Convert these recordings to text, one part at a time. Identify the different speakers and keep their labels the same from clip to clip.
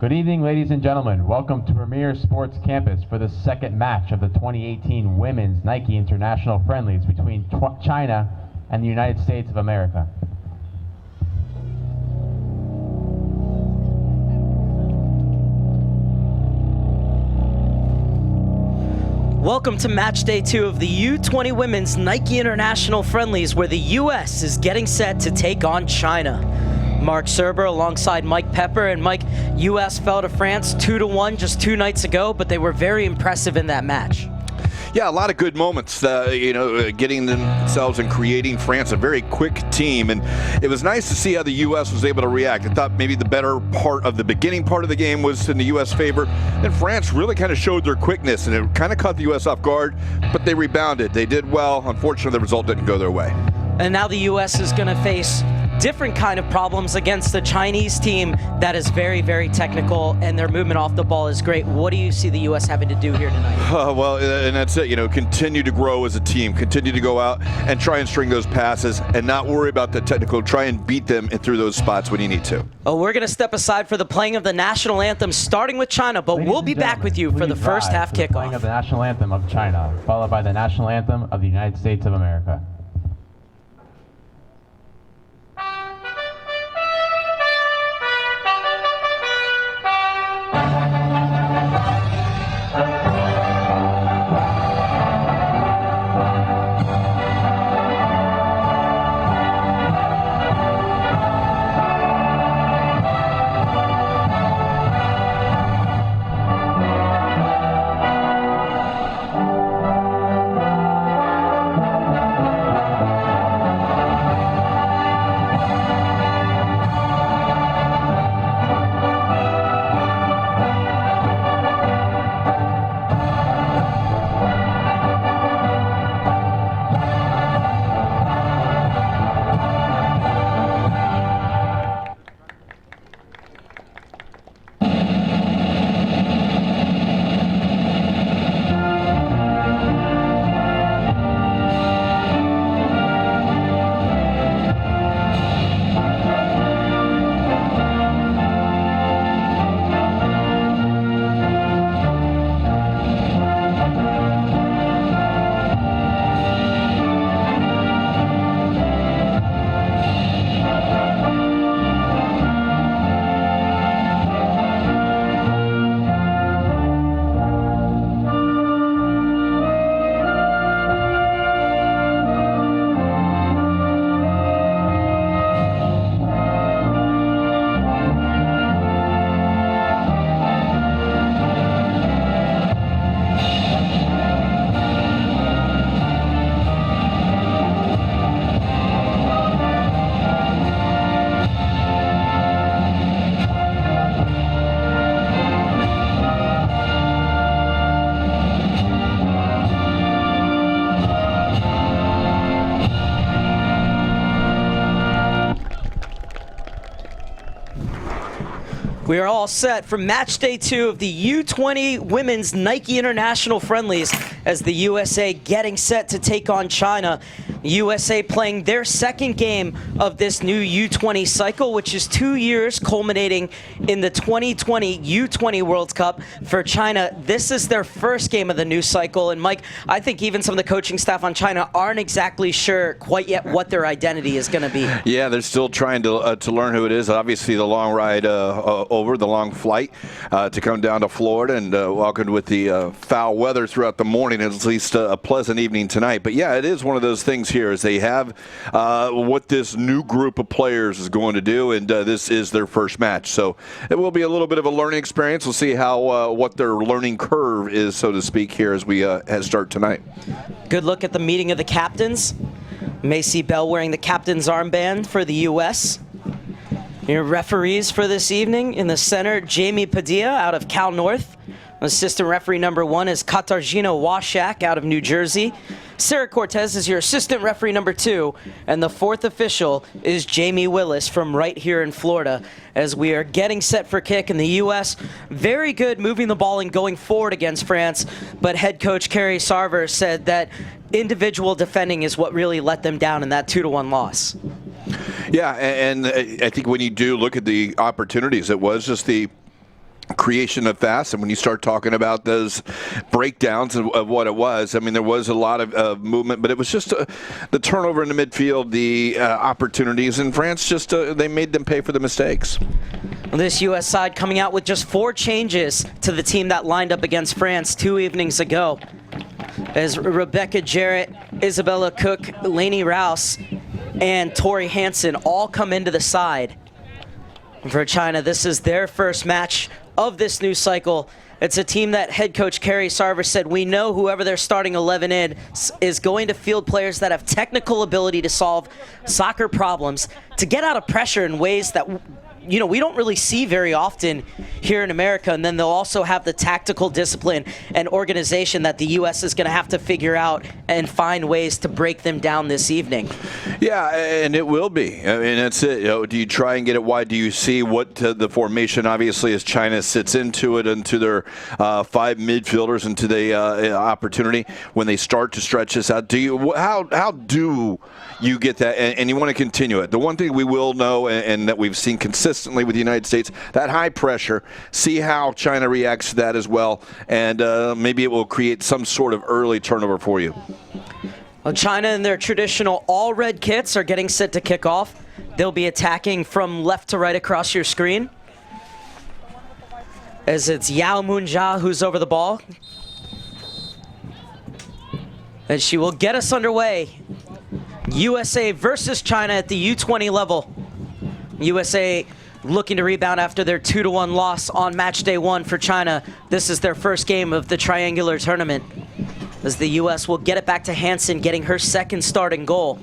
Speaker 1: Good evening, ladies and gentlemen. Welcome to Premier Sports Campus for the second match of the 2018 Women's Nike International Friendlies between China and the United States of America.
Speaker 2: Welcome to match day 2 of the U-20 Women's Nike International Friendlies, where the U.S. is getting set to take on China. Mark Serber alongside Mike Pepper, and Mike, U.S. fell to France 2-1 just 2 nights ago, but they were very impressive in that match.
Speaker 3: Yeah, a lot of good moments, getting themselves and creating France a very quick team. And it was nice to see how the U.S. was able to react. I thought maybe the better part of the beginning part of the game was in the U.S. favor. And France really kind of showed their quickness, and it kind of caught the U.S. off guard, but they rebounded. They did well. Unfortunately, the result didn't go their way.
Speaker 2: And now the U.S. is going to face different kind of problems against the Chinese team that is very, very technical, and their movement off the ball is great. What do you see the U.S. having to do here tonight?
Speaker 3: Well, and that's it. Continue to grow as a team. Continue to go out and try and string those passes and not worry about the technical. Try and beat them through those spots when you need to.
Speaker 2: Oh, we're going to step aside for the playing of the national anthem, starting with China, but we'll be back with you for the first half kickoff.
Speaker 1: Playing of the national anthem of China, followed by the national anthem of the United States of America.
Speaker 2: We are all set for match day 2 of the U-20 Women's Nike International Friendlies as the USA getting set to take on China. USA playing their second game of this new U-20 cycle, which is 2 years culminating in the 2020 U-20 World Cup for China. This is their first game of the new cycle. And Mike, I think even some of the coaching staff on China aren't exactly sure quite yet what their identity is going to be.
Speaker 3: Yeah, they're still trying to learn who it is. Obviously, the long ride over, the long flight to come down to Florida, and welcomed with the foul weather throughout the morning, at least a pleasant evening tonight. But yeah, it is one of those things here as they have what this new group of players is going to do, and this is their first match. So it will be a little bit of a learning experience. We'll see how what their learning curve is, so to speak, here as we start tonight.
Speaker 2: Good look at the meeting of the captains. Macy Bell wearing the captain's armband for the U.S. Your referees for this evening: in the center, Jamie Padilla out of Cal North. Assistant referee number 1 is Katarzyna Waszak out of New Jersey. Sarah Cortez is your assistant referee number 2. And the 4th official is Jamie Willis from right here in Florida, as we are getting set for kick. In the U.S., very good moving the ball and going forward against France. But head coach Carrie Sarver said that individual defending is what really let them down in that 2-1 loss.
Speaker 3: Yeah, and I think when you do look at the opportunities, it was just the creation of fast, and when you start talking about those breakdowns of what it was, I mean, there was a lot of movement, but it was just the turnover in the midfield, the opportunities, and France just they made them pay for the mistakes.
Speaker 2: This U.S. side coming out with just 4 changes to the team that lined up against France 2 evenings ago, as Rebecca Jarrett, Isabella Cook, Lainey Rouse, and Tori Hansen all come into the side. For China, this is their first match of this new cycle. It's a team that head coach Carrie Sarver said, we know whoever their starting 11 is going to field players that have technical ability to solve soccer problems, to get out of pressure in ways that we don't really see very often here in America. And then they'll also have the tactical discipline and organization that the U.S. is going to have to figure out and find ways to break them down this evening.
Speaker 3: Yeah, and it will be. I mean, that's it. Do you try and get it wide? Do you see what the formation, obviously, as China sits into it, into their 5 midfielders, into the opportunity when they start to stretch this out? How do you get that? And you want to continue it. The one thing we will know, and that we've seen consistently with the United States, that high pressure, see how China reacts to that as well, and maybe it will create some sort of early turnover for you.
Speaker 2: Well, China in their traditional all-red kits are getting set to kick off. They'll be attacking from left to right across your screen, as it's Yao Munjia who's over the ball. And she will get us underway. USA versus China at the U-20 level. USA looking to rebound after their 2-1 loss on match day 1 for China. This is their first game of the triangular tournament, as the U.S. will get it back to Hansen, getting her second starting goal.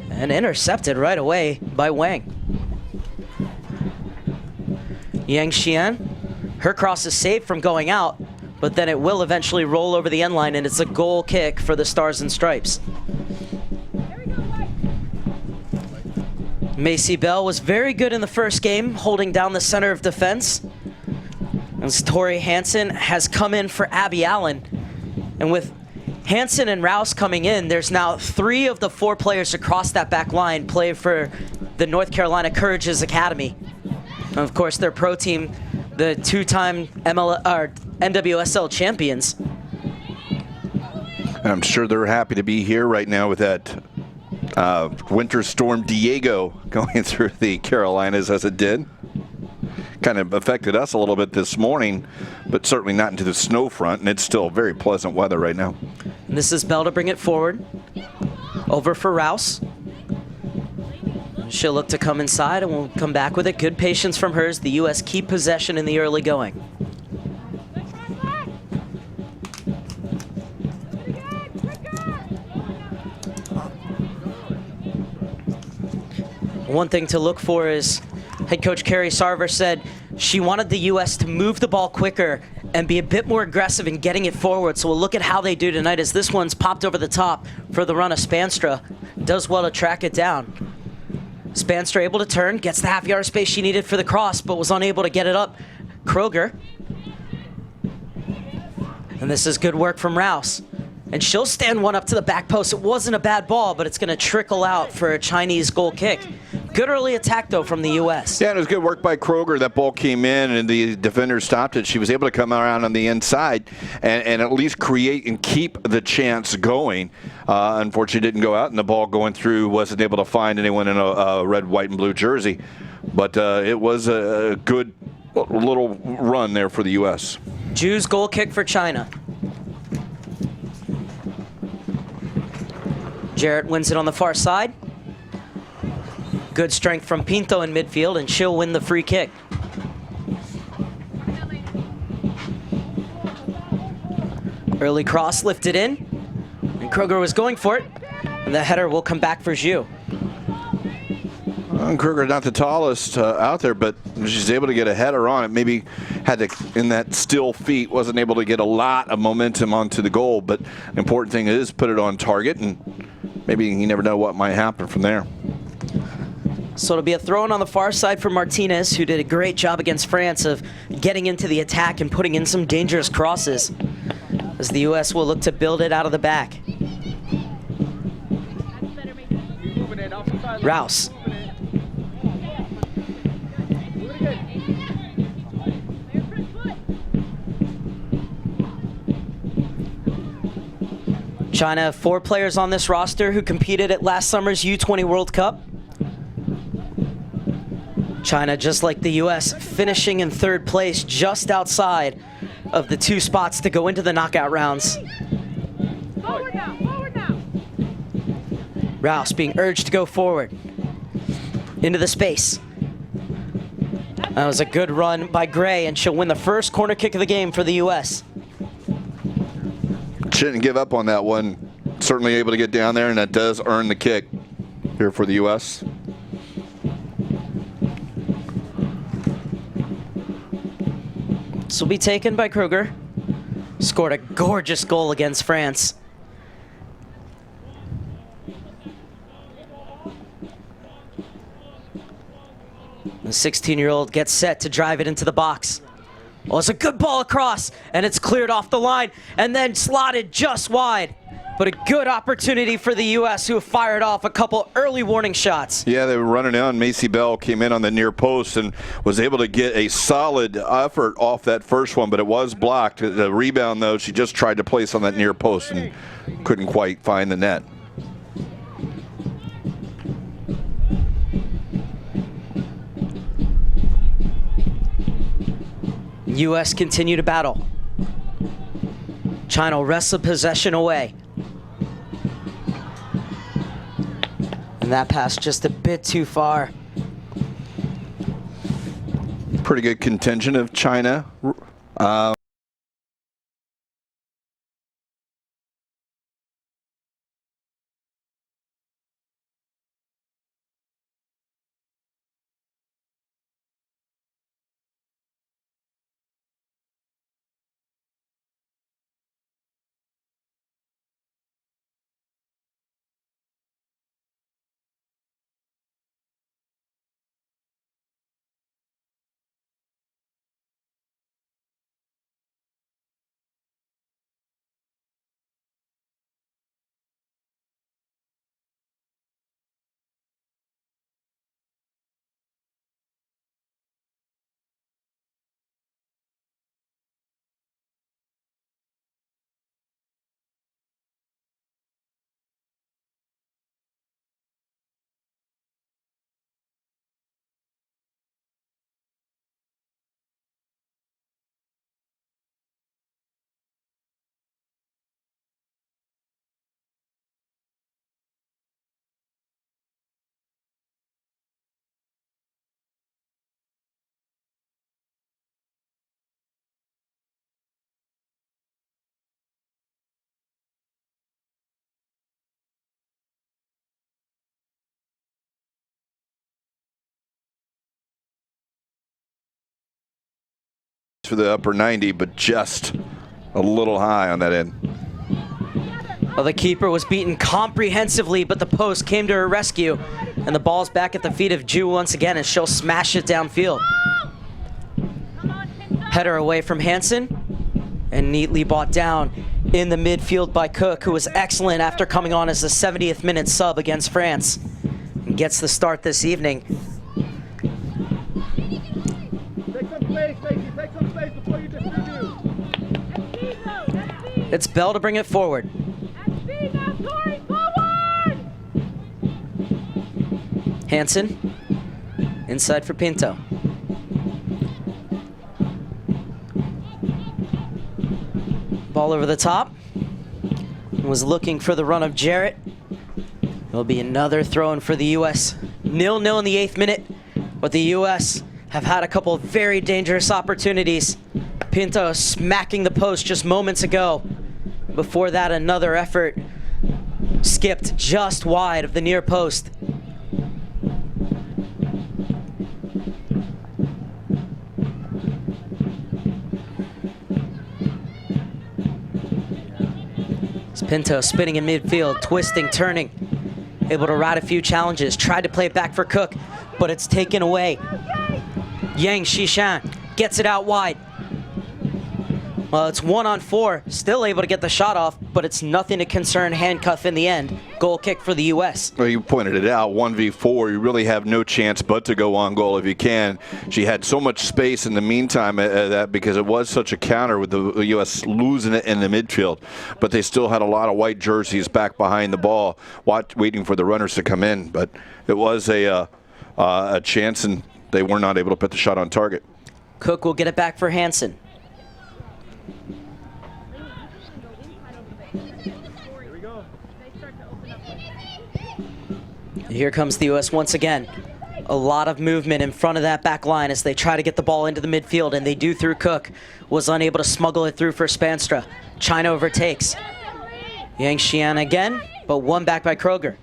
Speaker 2: And intercepted right away by Wang. Yang Xian, her cross is saved from going out, but then it will eventually roll over the end line, and it's a goal kick for the Stars and Stripes. Macy Bell was very good in the first game, holding down the center of defense. As Tori Hansen has come in for Abby Allen. And with Hansen and Rouse coming in, there's now 3 of the 4 players across that back line play for the North Carolina Courage's Academy. And of course, their pro team, the 2-time NWSL champions.
Speaker 3: I'm sure they're happy to be here right now with that Winter Storm Diego going through the Carolinas as it did. Kind of affected us a little bit this morning, but certainly not into the snow front, and it's still very pleasant weather right now.
Speaker 2: And this is Bell to bring it forward. Over for Rouse. She'll look to come inside, and we'll come back with it. Good patience from hers. The U.S. keep possession in the early going. One thing to look for is head coach Carrie Sarver said she wanted the U.S. to move the ball quicker and be a bit more aggressive in getting it forward. So we'll look at how they do tonight, as this one's popped over the top for the run of Spanstra. Does well to track it down. Spanstra able to turn, gets the half-yard space she needed for the cross, but was unable to get it up. Kroger. And this is good work from Rouse. And she'll stand one up to the back post. It wasn't a bad ball, but it's going to trickle out for a Chinese goal kick. Good early attack, though, from the U.S.
Speaker 3: Yeah, it was good work by Kroger. That ball came in, and the defender stopped it. She was able to come around on the inside and at least create and keep the chance going. Unfortunately, it didn't go out, and the ball going through wasn't able to find anyone in a red, white, and blue jersey. But it was a good little run there for the U.S.
Speaker 2: Ju's goal kick for China. Jarrett wins it on the far side. Good strength from Pinto in midfield, and she'll win the free kick. Early cross lifted in, and Kroger was going for it, and the header will come back for Zhu.
Speaker 3: Kroger not the tallest out there, but she's able to get a header on it. Maybe had to, in that still feet, wasn't able to get a lot of momentum onto the goal, but the important thing is put it on target, and maybe you never know what might happen from there.
Speaker 2: So it'll be a throw-in on the far side for Martinez, who did a great job against France of getting into the attack and putting in some dangerous crosses, as the U.S. will look to build it out of the back. Rouse. China have 4 players on this roster who competed at last summer's U-20 World Cup. China, just like the U.S., finishing in 3rd place, just outside of the 2 spots to go into the knockout rounds.
Speaker 4: Forward now, forward now.
Speaker 2: Rouse being urged to go forward into the space. That was a good run by Gray, and she'll win the first corner kick of the game for the U.S.
Speaker 3: She didn't give up on that one. Certainly able to get down there, and that does earn the kick here for the U.S.
Speaker 2: This will be taken by Kruger. Scored a gorgeous goal against France. The 16-year-old gets set to drive it into the box. Oh, it's a good ball across, and it's cleared off the line, and then slotted just wide. But a good opportunity for the U.S., who have fired off a couple early warning shots.
Speaker 3: Yeah, they were running down. Macy Bell came in on the near post and was able to get a solid effort off that first one, but it was blocked. The rebound, though, she just tried to place on that near post and couldn't quite find the net.
Speaker 2: U.S. continue to battle. China wrestle possession away. And that pass just a bit too far.
Speaker 3: Pretty good contingent of China. For the upper 90, but just a little high on that end.
Speaker 2: Well, the keeper was beaten comprehensively, but the post came to her rescue, and the ball's back at the feet of Ju once again, and she'll smash it downfield. Header away from Hansen, and neatly brought down in the midfield by Cook, who was excellent after coming on as the 70th minute sub against France, and gets the start this evening. It's Bell to bring it forward. Hansen, inside for Pinto. Ball over the top. Was looking for the run of Jarrett. It'll be another throw-in for the U.S. 0-0 in the 8th minute, but the U.S. have had a couple of very dangerous opportunities. Pinto smacking the post just moments ago. Before that, another effort skipped just wide of the near post. It's Pinto spinning in midfield, twisting, turning, able to ride a few challenges, tried to play it back for Cook, but it's taken away. Yang Xishan gets it out wide. Well, it's 1-on-4, still able to get the shot off, but it's nothing to concern handcuff in the end. Goal kick for the U.S.
Speaker 3: Well, you pointed it out, 1v4, you really have no chance but to go on goal if you can. She had so much space in the meantime that because it was such a counter with the U.S. losing it in the midfield, but they still had a lot of white jerseys back behind the ball waiting for the runners to come in. But it was a chance, and they were not able to put the shot on target.
Speaker 2: Cook will get it back for Hansen. Here comes the U.S. once again. A lot of movement in front of that back line as they try to get the ball into the midfield, and they do through Cook. Was unable to smuggle it through for Spanstra. China overtakes. Yang Xian again, but won back by Kroger.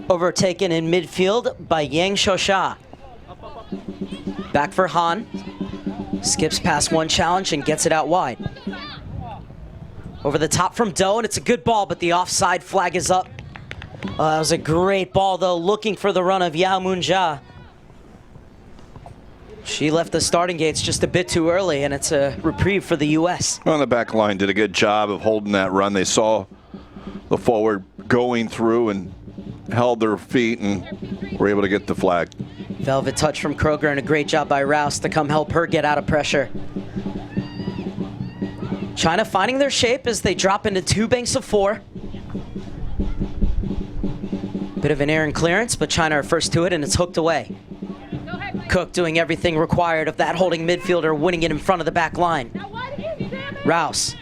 Speaker 2: Overtaken in midfield by Yang Shosha. Back for Han. Skips past one challenge and gets it out wide. Over the top from Do, and it's a good ball, but the offside flag is up. That was a great ball, though, looking for the run of Yao Moonja. She left the starting gates just a bit too early, and it's a reprieve for the U.S.
Speaker 3: Well, the back line did a good job of holding that run. They saw the forward going through and held their feet and were able to get the flag.
Speaker 2: Velvet touch from Kroger and a great job by Rouse to come help her get out of pressure. China finding their shape as they drop into two banks of four. Bit of an errant clearance, but China are first to it, and it's hooked away. Cook doing everything required of that holding midfielder, winning it in front of the back line. Rouse.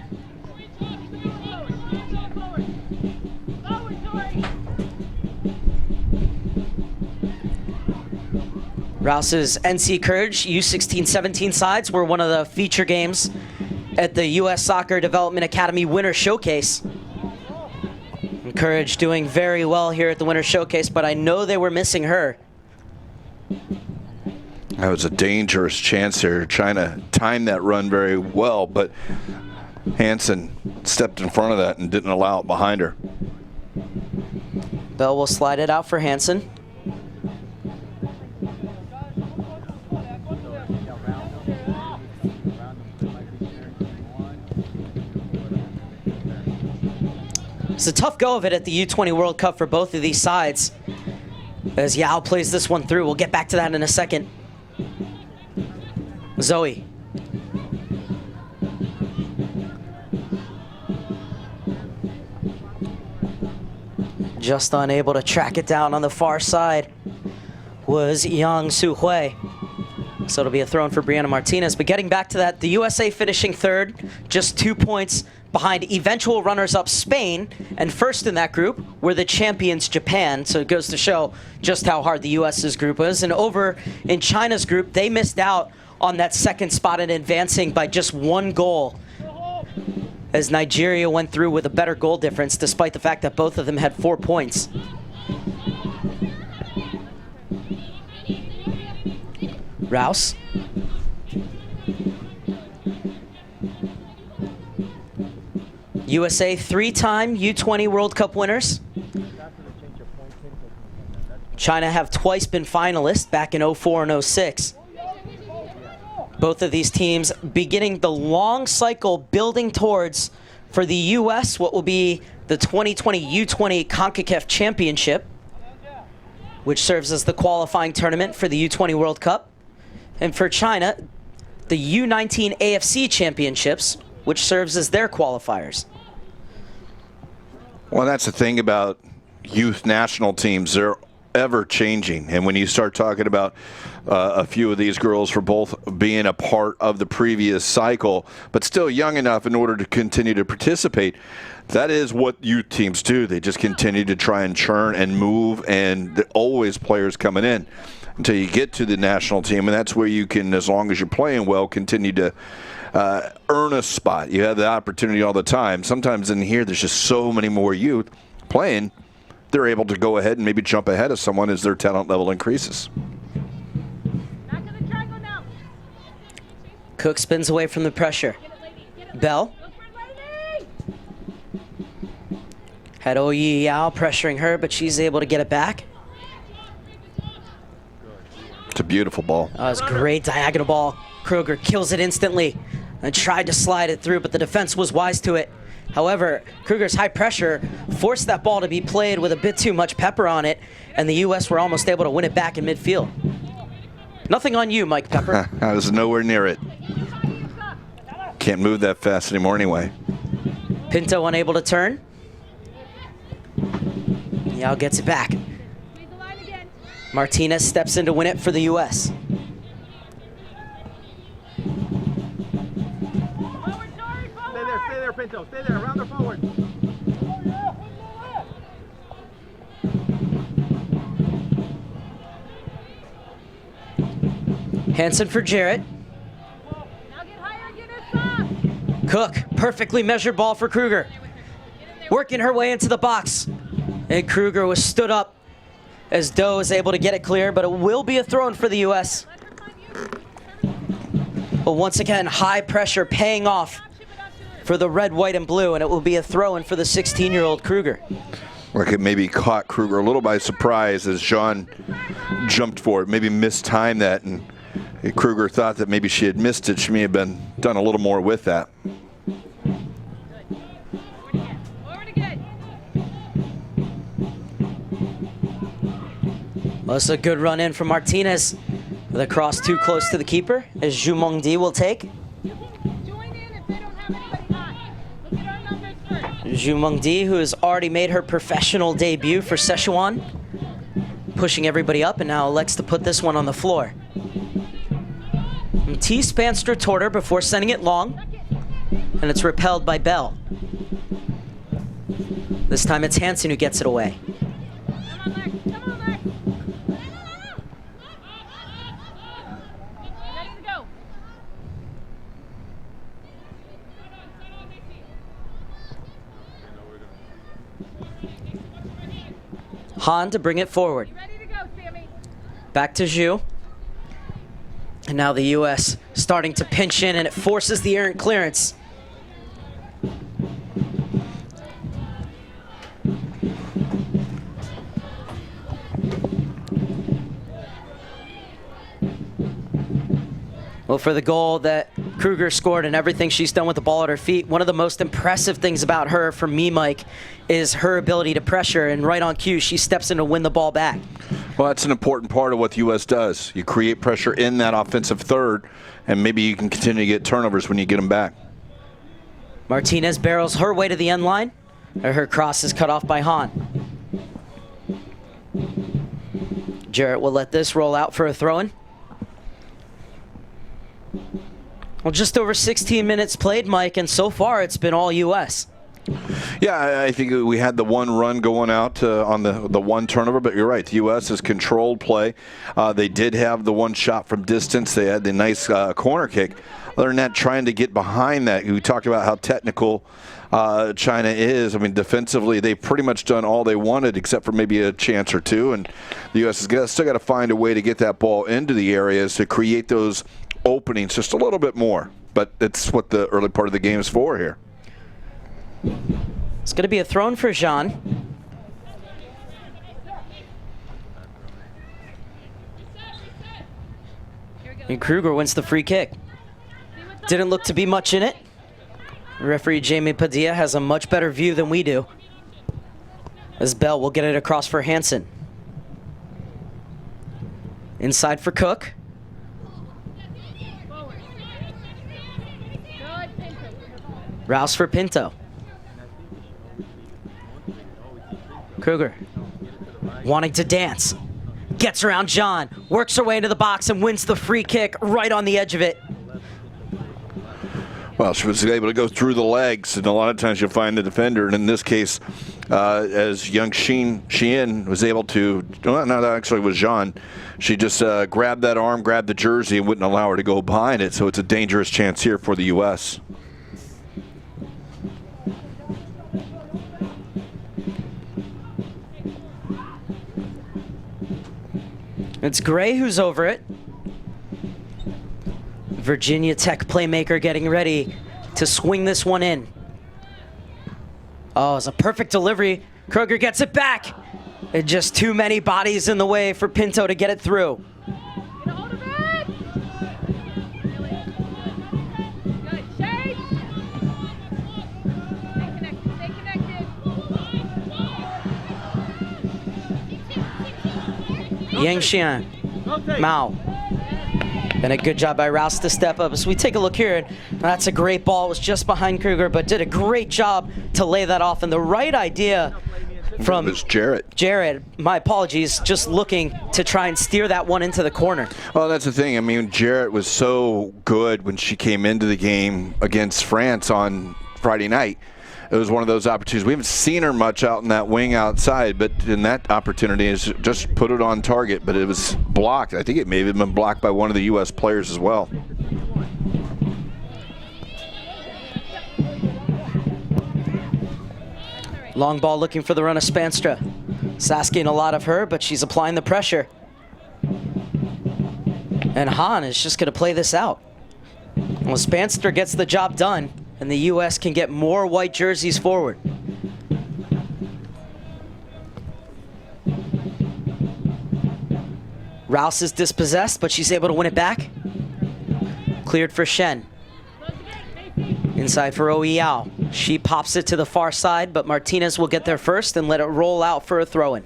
Speaker 2: Rouse's NC Courage U16-17 sides were one of the feature games at the U.S. Soccer Development Academy Winter Showcase. And Courage doing very well here at the Winter Showcase, but I know they were missing her.
Speaker 3: That was a dangerous chance here. China timed that run very well, but Hansen stepped in front of that and didn't allow it behind her.
Speaker 2: Bell will slide it out for Hansen. It's a tough go of it at the U-20 World Cup for both of these sides, as Yao plays this one through. We'll get back to that in a second. Zoe. Just unable to track it down on the far side was Yang Su-hui. So it'll be a throw in for Brianna Martinez. But getting back to that, the USA finishing third, just 2 points behind eventual runners-up Spain, and first in that group were the champions Japan. So it goes to show just how hard the US's group was. And over in China's group, they missed out on that second spot in advancing by just 1 goal, as Nigeria went through with a better goal difference, despite the fact that both of them had 4 points. Rouse. USA 3-time U-20 World Cup winners. China have twice been finalists, back in 04 and 06. Both of these teams beginning the long cycle building towards, for the U.S., what will be the 2020 U-20 CONCACAF Championship, which serves as the qualifying tournament for the U-20 World Cup. And for China, the U-19 AFC Championships, which serves as their qualifiers.
Speaker 3: Well, that's the thing about youth national teams. They're ever changing. And when you start talking about a few of these girls for both being a part of the previous cycle, but still young enough in order to continue to participate, that is what youth teams do. They just continue to try and churn and move, and there are always players coming in until you get to the national team. And that's where you can, as long as you're playing well, continue to earn a spot. You have the opportunity all the time. Sometimes in here, there's just so many more youth playing. They're able to go ahead and maybe jump ahead of someone as their talent level increases.
Speaker 4: Back of the triangle now.
Speaker 2: Cook spins away from the pressure. Bell. Had Oyi Yao pressuring her, but she's able to get it back.
Speaker 3: It's a beautiful ball.
Speaker 2: That was a great diagonal ball. Kroger kills it instantly. and tried to slide it through, but the defense was wise to it. However, Kruger's high pressure forced that ball to be played with a bit too much pepper on it, and the U.S. were almost able to win it back in midfield. Nothing on you, Mike Pepper.
Speaker 3: I was nowhere near it. Can't move that fast anymore anyway.
Speaker 2: Pinto unable to turn. Yao gets it back. Martinez steps in to win it for the U.S.
Speaker 5: Stay there, Pinto. Stay there, round or forward.
Speaker 2: Hansen for Jarrett.
Speaker 4: Now get higher, get us up.
Speaker 2: Cook, perfectly measured ball for Kruger. Working her way into the box. And Kruger was stood up as Doe is able to get it clear, but it will be a throw-in for the U.S. But once again, high pressure paying off for the red, white, and blue, and it will be a throw-in for the 16-year-old Kruger.
Speaker 3: Like it maybe caught Kruger a little by surprise as Jean jumped for it, maybe mistimed that, and Kruger thought that maybe she had missed it. She may have done a little more with that.
Speaker 2: Well, it's a good run in from Martinez with a cross too close to the keeper, as Zhu Mengdi will take.
Speaker 4: Join in if they don't have anybody hot. Look at our numbers first.
Speaker 2: Zhu Mengdi, who has already made her professional debut for Sichuan, pushing everybody up, and now elects to put this one on the floor. T Spanster toward her before sending it long, and it's repelled by Bell. This time it's Hansen who gets it away.
Speaker 4: Come on, Lex. Come on, Lex. Ready to go.
Speaker 2: Han to bring it forward.
Speaker 4: Ready to go, Sammy.
Speaker 2: Back to Zhu. And now the U.S. starting to pinch in, and it forces the errant clearance. Well, for the goal that Kruger scored and everything she's done with the ball at her feet, one of the most impressive things about her, for me, Mike, is her ability to pressure. And right on cue, she steps in to win the ball back.
Speaker 3: Well, that's an important part of what the U.S. does. You create pressure in that offensive third, and maybe you can continue to get turnovers when you get them back.
Speaker 2: Martinez barrels her way to the end line. Her cross is cut off by Han. Jarrett will let this roll out for a throw-in. Well, just over 16 minutes played, Mike, and so far it's been all U.S.
Speaker 3: Yeah, I think we had the one run going out on the one turnover, but you're right. The U.S. has controlled play. They did have the one shot from distance. They had the nice corner kick. Other than that, trying to get behind that. We talked about how technical China is. I mean, defensively, they've pretty much done all they wanted except for maybe a chance or two, and the U.S. has still got to find a way to get that ball into the areas to create those openings just a little bit more. But it's what the early part of the game is for here.
Speaker 2: It's going to be a throw-in for Jean. And Kruger wins the free kick. Didn't look to be much in it. Referee Jamie Padilla has a much better view than we do, as Bell will get it across for Hansen. Inside for Cook.
Speaker 4: Good, Pinto.
Speaker 2: Rouse for Pinto. Kruger wanting to dance. Gets around John, works her way into the box and wins the free kick right on the edge of it.
Speaker 3: Well, she was able to go through the legs, and a lot of times you'll find the defender, and in this case, as young Sheehan was able to, well, no, that actually was Jean. She just grabbed that arm, grabbed the jersey, and wouldn't allow her to go behind it, so it's a dangerous chance here for the U.S.
Speaker 2: It's Gray who's over it. Virginia Tech playmaker getting ready to swing this one in. Oh, it's a perfect delivery. Kruger gets it back. And just too many bodies in the way for Pinto to get it through.
Speaker 4: Get a hold of it. Good.
Speaker 2: Yang Xian, Mao. And a good job by Rouse to step up. As we take a look here, that's a great ball. It was just behind Kruger, but did a great job to lay that off. And the right idea from
Speaker 3: It was Jarrett.
Speaker 2: Jared, my apologies, just looking to try and steer that one into the corner.
Speaker 3: Well, that's the thing. I mean, Jarrett was so good when she came into the game against France on Friday night. It was one of those opportunities. We haven't seen her much out in that wing outside, but in that opportunity is just put it on target, but it was blocked. I think it may have been blocked by one of the U.S. players as well.
Speaker 2: Long ball looking for the run of Spanstra. It's asking a lot of her, but she's applying the pressure. And Han is just going to play this out. Well, Spanstra gets the job done, and the U.S. can get more white jerseys forward. Rouse is dispossessed, but she's able to win it back. Cleared for Shen. Inside for Ouyao. She pops it to the far side, but Martinez will get there first and let it roll out for a throw-in.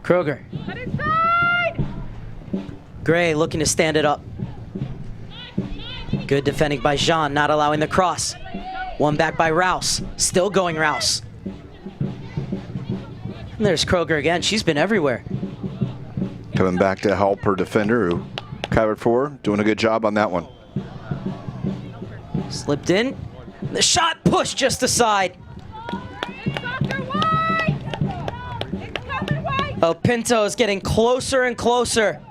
Speaker 2: Kroger. Gray looking to stand it up. Good defending by Jean, not allowing the cross. One back by Rouse. Still going Rouse. And there's Kroger again. She's been everywhere.
Speaker 3: Coming back to help her defender who covered for her. Doing a good job on that one.
Speaker 2: Slipped in. The shot pushed just aside. Oh, Pinto is getting closer and closer.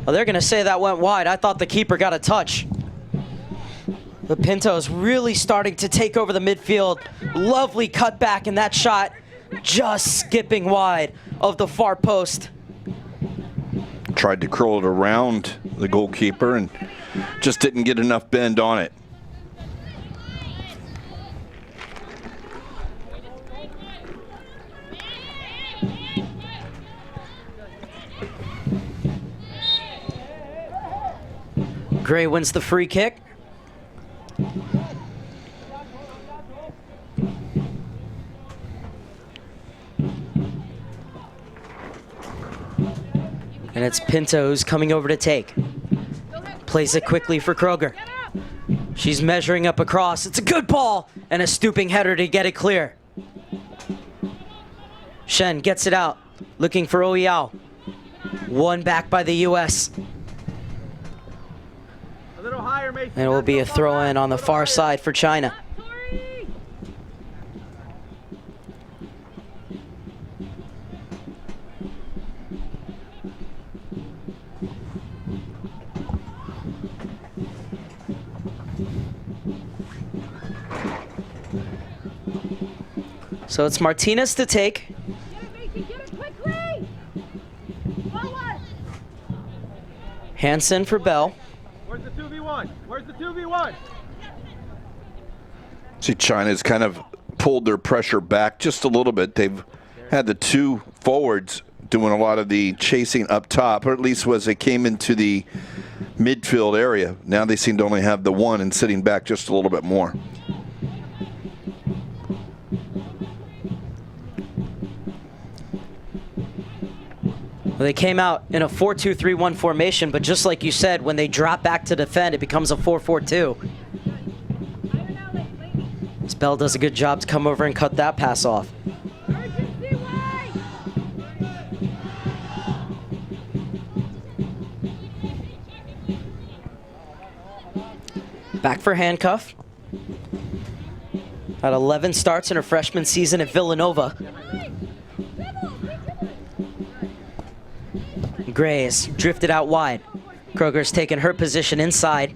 Speaker 2: Oh, they're going to say that went wide. I thought the keeper got a touch. But Pinto is really starting to take over the midfield. Lovely cutback, and that shot just skipping wide of the far post.
Speaker 3: Tried to curl it around the goalkeeper and just didn't get enough bend on it.
Speaker 2: Gray wins the free kick. And it's Pinto who's coming over to take. Plays it quickly for Kroger. She's measuring up across. It's a good ball and a stooping header to get it clear. Shen gets it out, looking for Ouyao. One back by the U.S. And it will be a throw-in on the far side for China. So it's Martinez to take. Hansen for Bell.
Speaker 5: Where's the 2v1? Where's the 2v1?
Speaker 3: See, China's kind of pulled their pressure back just a little bit. They've had the two forwards doing a lot of the chasing up top, or at least as they came into the midfield area. Now they seem to only have the one and sitting back just a little bit more.
Speaker 2: Well, they came out in a 4-2-3-1 formation, but just like you said, when they drop back to defend, it becomes a 4-4-2. Bell does a good job to come over and cut that pass off. Back for Handcuff. At 11 starts in her freshman season at Villanova. Gray is drifted out wide. Kroger's taken her position inside.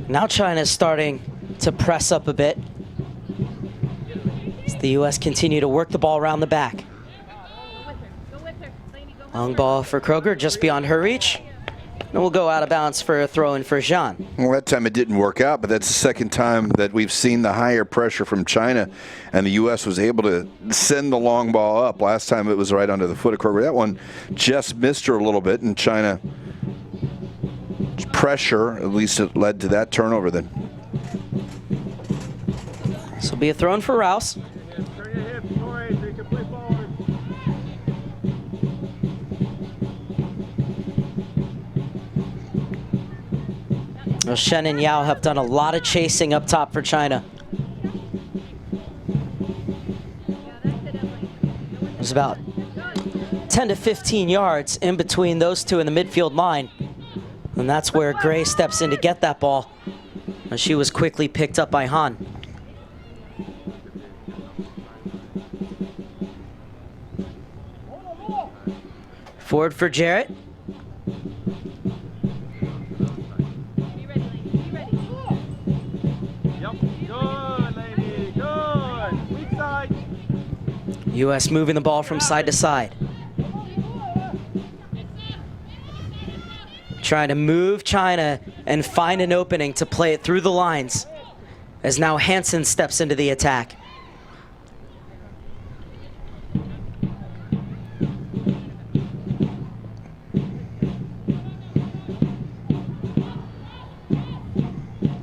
Speaker 2: Now China's starting to press up a bit as the U.S. continue to work the ball around the back. Long ball for Kroger, just beyond her reach. And we'll go out of bounds for a throw in for Zhan.
Speaker 3: Well, that time it didn't work out, but that's the second time that we've seen the higher pressure from China, and the U.S. was able to send the long ball up. Last time it was right under the foot of court. That one just missed her a little bit, and China pressure, at least it led to that turnover then.
Speaker 2: This will be a throw in for Rouse.
Speaker 5: Turn your hips, Torrey, so you can play forward.
Speaker 2: Well, Shen and Yao have done a lot of chasing up top for China. There's about 10 to 15 yards in between those two in the midfield line. And that's where Gray steps in to get that ball. And she was quickly picked up by Han. Forward for Jarrett. U.S. moving the ball from side to side. Trying to move China and find an opening to play it through the lines. As now Hansen steps into the attack.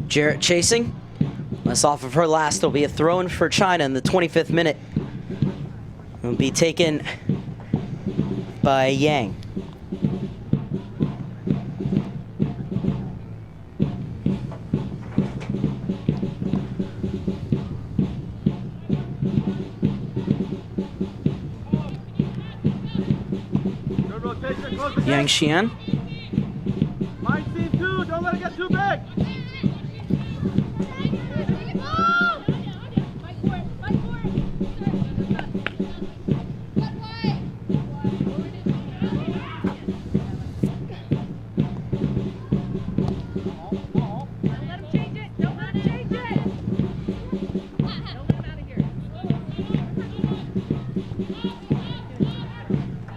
Speaker 2: Jarrett chasing. That's off of her last. It'll be a throw-in for China in the 25th minute. Will be taken by Yang.
Speaker 5: Good rotation, close the
Speaker 2: Yang
Speaker 5: gate.
Speaker 2: Xian.
Speaker 5: Mine scene two, don't let it get too big.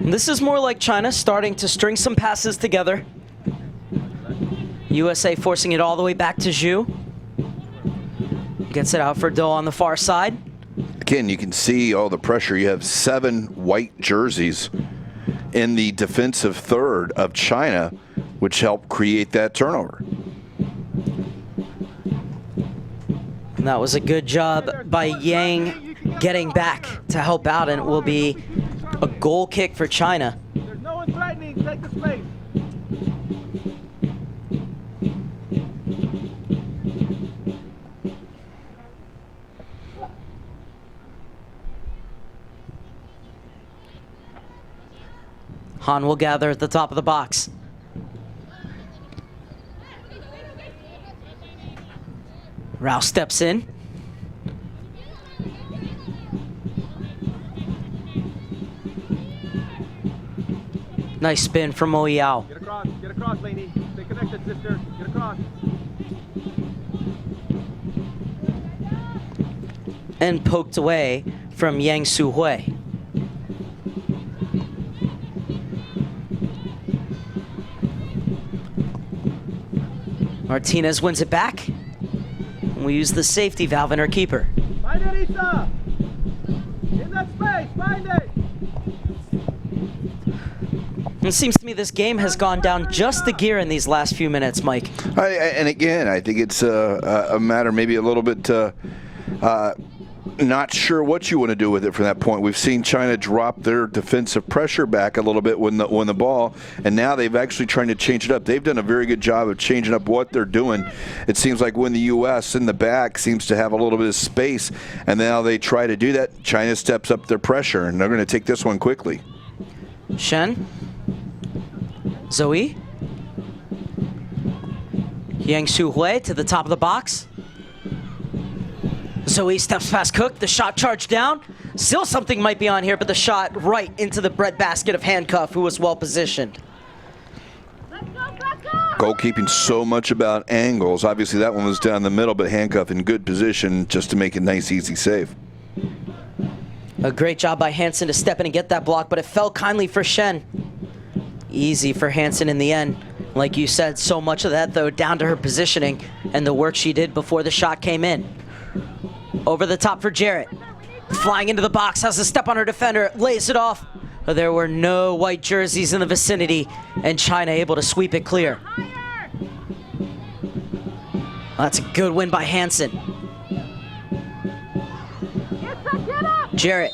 Speaker 2: This is more like China starting to string some passes together. USA forcing it all the way back to Zhu. Gets it out for Do on the far side.
Speaker 3: Again, you can see all the pressure. You have 7 white jerseys in the defensive third of China, which helped create that turnover.
Speaker 2: And that was a good job by Yang getting back to help out, and it will be a goal kick for China.
Speaker 5: There's no one threatening, take the space.
Speaker 2: Han will gather at the top of the box. Rouse steps in. Nice spin from Mo Yao.
Speaker 5: Get across, Laney. Stay connected, sister. Get across.
Speaker 2: And poked away from Yang Suhui. Martinez wins it back. And we use the safety valve in our keeper.
Speaker 5: Find it, Issa! In that space, find it!
Speaker 2: It seems to me this game has gone down just the gear in these last few minutes, Mike.
Speaker 3: And again, I think it's a matter maybe a little bit not sure what you want to do with it from that point. We've seen China drop their defensive pressure back a little bit when the ball, and now they've actually trying to change it up. They've done a very good job of changing up what they're doing. It seems like when the U.S. in the back seems to have a little bit of space, and now they try to do that, China steps up their pressure, and they're going to take this one quickly.
Speaker 2: Shen. Zoe. Yang Suhui to the top of the box. Zoe steps past Cook. The shot charged down. Still something might be on here, but the shot right into the breadbasket of Handcuff, who was well positioned.
Speaker 3: Goalkeeping so much about angles. Obviously, that one was down the middle, but Handcuff in good position just to make a nice, easy save.
Speaker 2: A great job by Hansen to step in and get that block, but it fell kindly for Shen. Easy for Hansen in the end. Like you said, so much of that, though, down to her positioning and the work she did before the shot came in. Over the top for Jarrett. Flying into the box, has a step on her defender, lays it off. But there were no white jerseys in the vicinity, and China able to sweep it clear. That's a good win by Hansen. Jarrett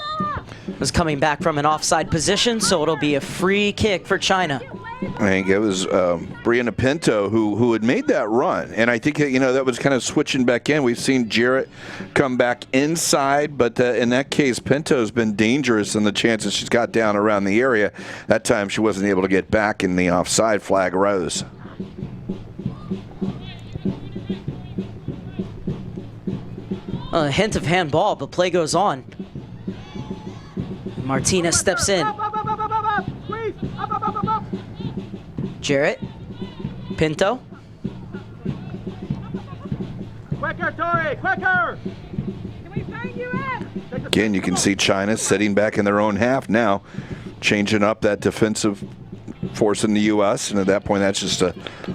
Speaker 2: was coming back from an offside position, so it'll be a free kick for China.
Speaker 3: I think it was Brianna Pinto who had made that run, and I think that was kind of switching back in. We've seen Jarrett come back inside, but in that case, Pinto's been dangerous in the chances she's got down around the area. That time she wasn't able to get back, and the offside flag rose.
Speaker 2: A hint of handball, but play goes on. Martinez steps in. Jarrett, Pinto.
Speaker 5: Quicker, Tori, quicker!
Speaker 4: Can we find you at?
Speaker 3: Again, you can see China sitting back in their own half now, changing up that defensive force in the U.S., and at that point, that's just an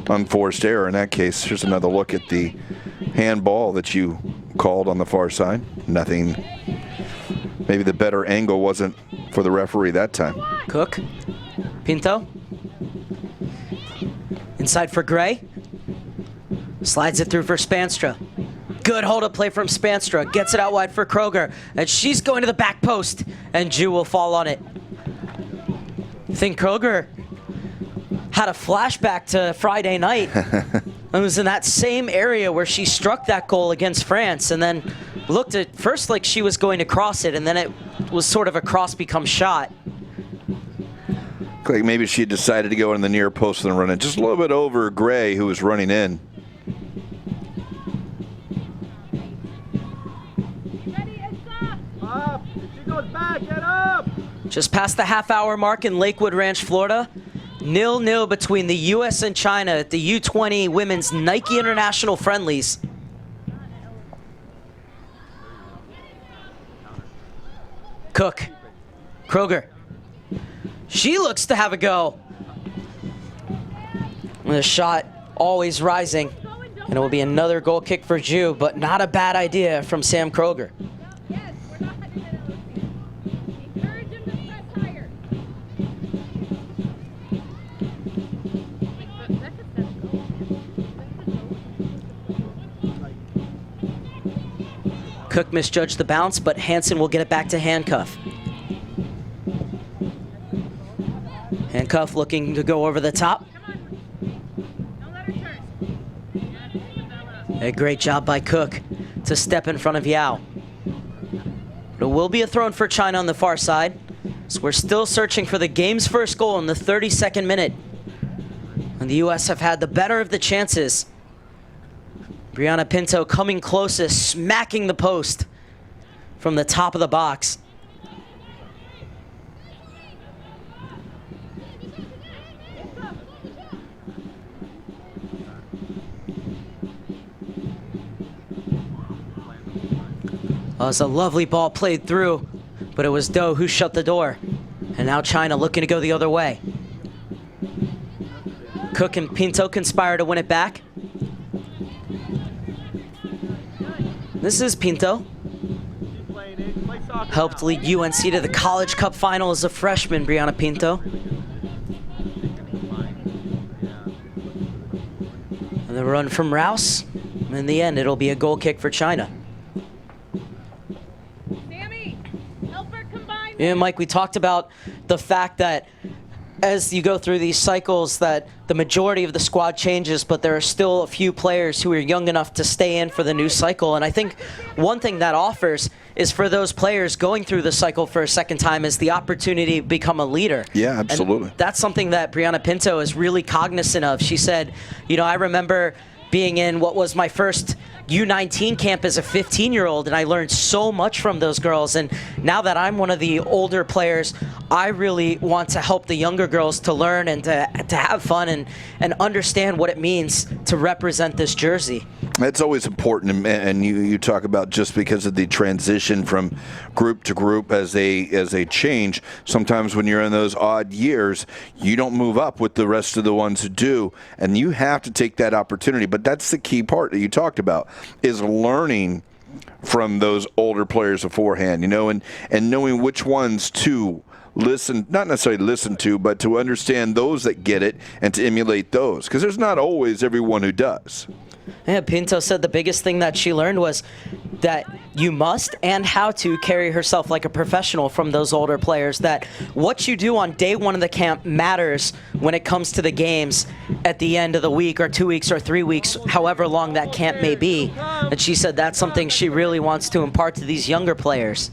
Speaker 3: unforced error. In that case, here's another look at the handball that you called on the far side. Nothing. Maybe the better angle wasn't for the referee that time.
Speaker 2: Cook, Pinto. Inside for Gray. Slides it through for Spanstra. Good hold-up play from Spanstra. Gets it out wide for Kroger. And she's going to the back post. And Ju will fall on it. I think Kroger had a flashback to Friday night. It was in that same area where she struck that goal against France. And then looked at first like she was going to cross it. And then it was sort of a cross become shot.
Speaker 3: Like maybe she had decided to go in the near post and run it just a little bit over Gray, who was running in.
Speaker 5: Up! If she goes back, get up!
Speaker 2: Just past the half-hour mark in Lakewood Ranch, Florida. 0-0 between the U.S. and China at the U-20 Women's Nike International Friendlies. Cook. Kroger. She looks to have a go. The shot always rising. And it will be another goal kick for Ju, but not a bad idea from Sam Kroger.
Speaker 4: Yes, we're not going to get it. Encourage him to press higher.
Speaker 2: Cook misjudged the bounce, but Hansen will get it back to Handcuff. Handcuff looking to go over the top.
Speaker 4: Don't let her turn.
Speaker 2: A great job by Cook to step in front of Yao. But it will be a throw for China on the far side. So we're still searching for the game's first goal in the 32nd minute. And the U.S. have had the better of the chances. Brianna Pinto coming closest, smacking the post from the top of the box. It was a lovely ball played through, but it was Doe who shut the door. And now China looking to go the other way. Cook and Pinto conspire to win it back. This is Pinto. Helped lead UNC to the College Cup final as a freshman, Brianna Pinto. And the run from Rouse. In the end, it'll be a goal kick for China. Yeah, Mike, we talked about the fact that as you go through these cycles that the majority of the squad changes, but there are still a few players who are young enough to stay in for the new cycle. And I think one thing that offers is for those players going through the cycle for a second time is the opportunity to become a leader.
Speaker 3: Yeah, absolutely.
Speaker 2: And that's something that Brianna Pinto is really cognizant of. She said, you know, I remember being in what was my first U-19 camp as a 15-year-old, and I learned so much from those girls. And now that I'm one of the older players, I really want to help the younger girls to learn and to have fun and understand what it means to represent this jersey.
Speaker 3: It's always important, and you talk about just because of the transition from group to group as they change. Sometimes when you're in those odd years, you don't move up with the rest of the ones who do, and you have to take that opportunity. But that's the key part that you talked about, is learning from those older players beforehand, and knowing which ones to listen, not necessarily listen to, but to understand those that get it and to emulate those, because there's not always everyone who does.
Speaker 2: Yeah, Pinto said the biggest thing that she learned was that you must and how to carry herself like a professional from those older players, that what you do on day one of the camp matters when it comes to the games at the end of the week or 2 weeks or 3 weeks, however long that camp may be. And she said that's something she really wants to impart to these younger players.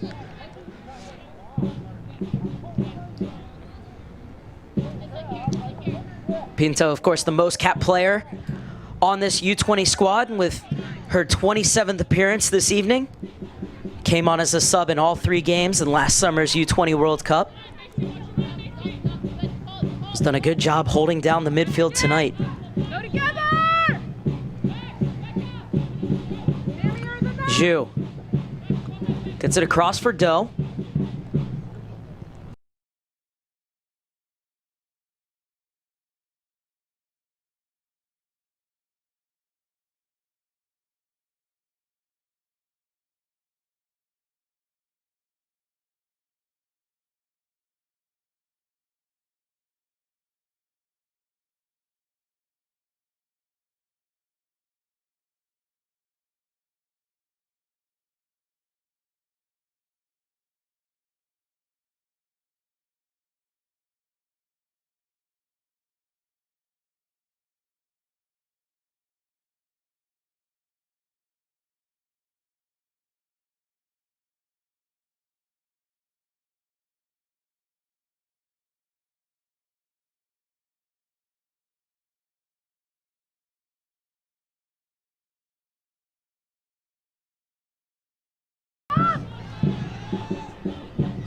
Speaker 2: Pinto, of course, the most capped player on this U-20 squad with her 27th appearance this evening. Came on as a sub in all 3 games in last summer's U-20 World Cup. Has done a good job holding down the midfield tonight.
Speaker 4: Go together!
Speaker 2: Zhu gets it across for Do.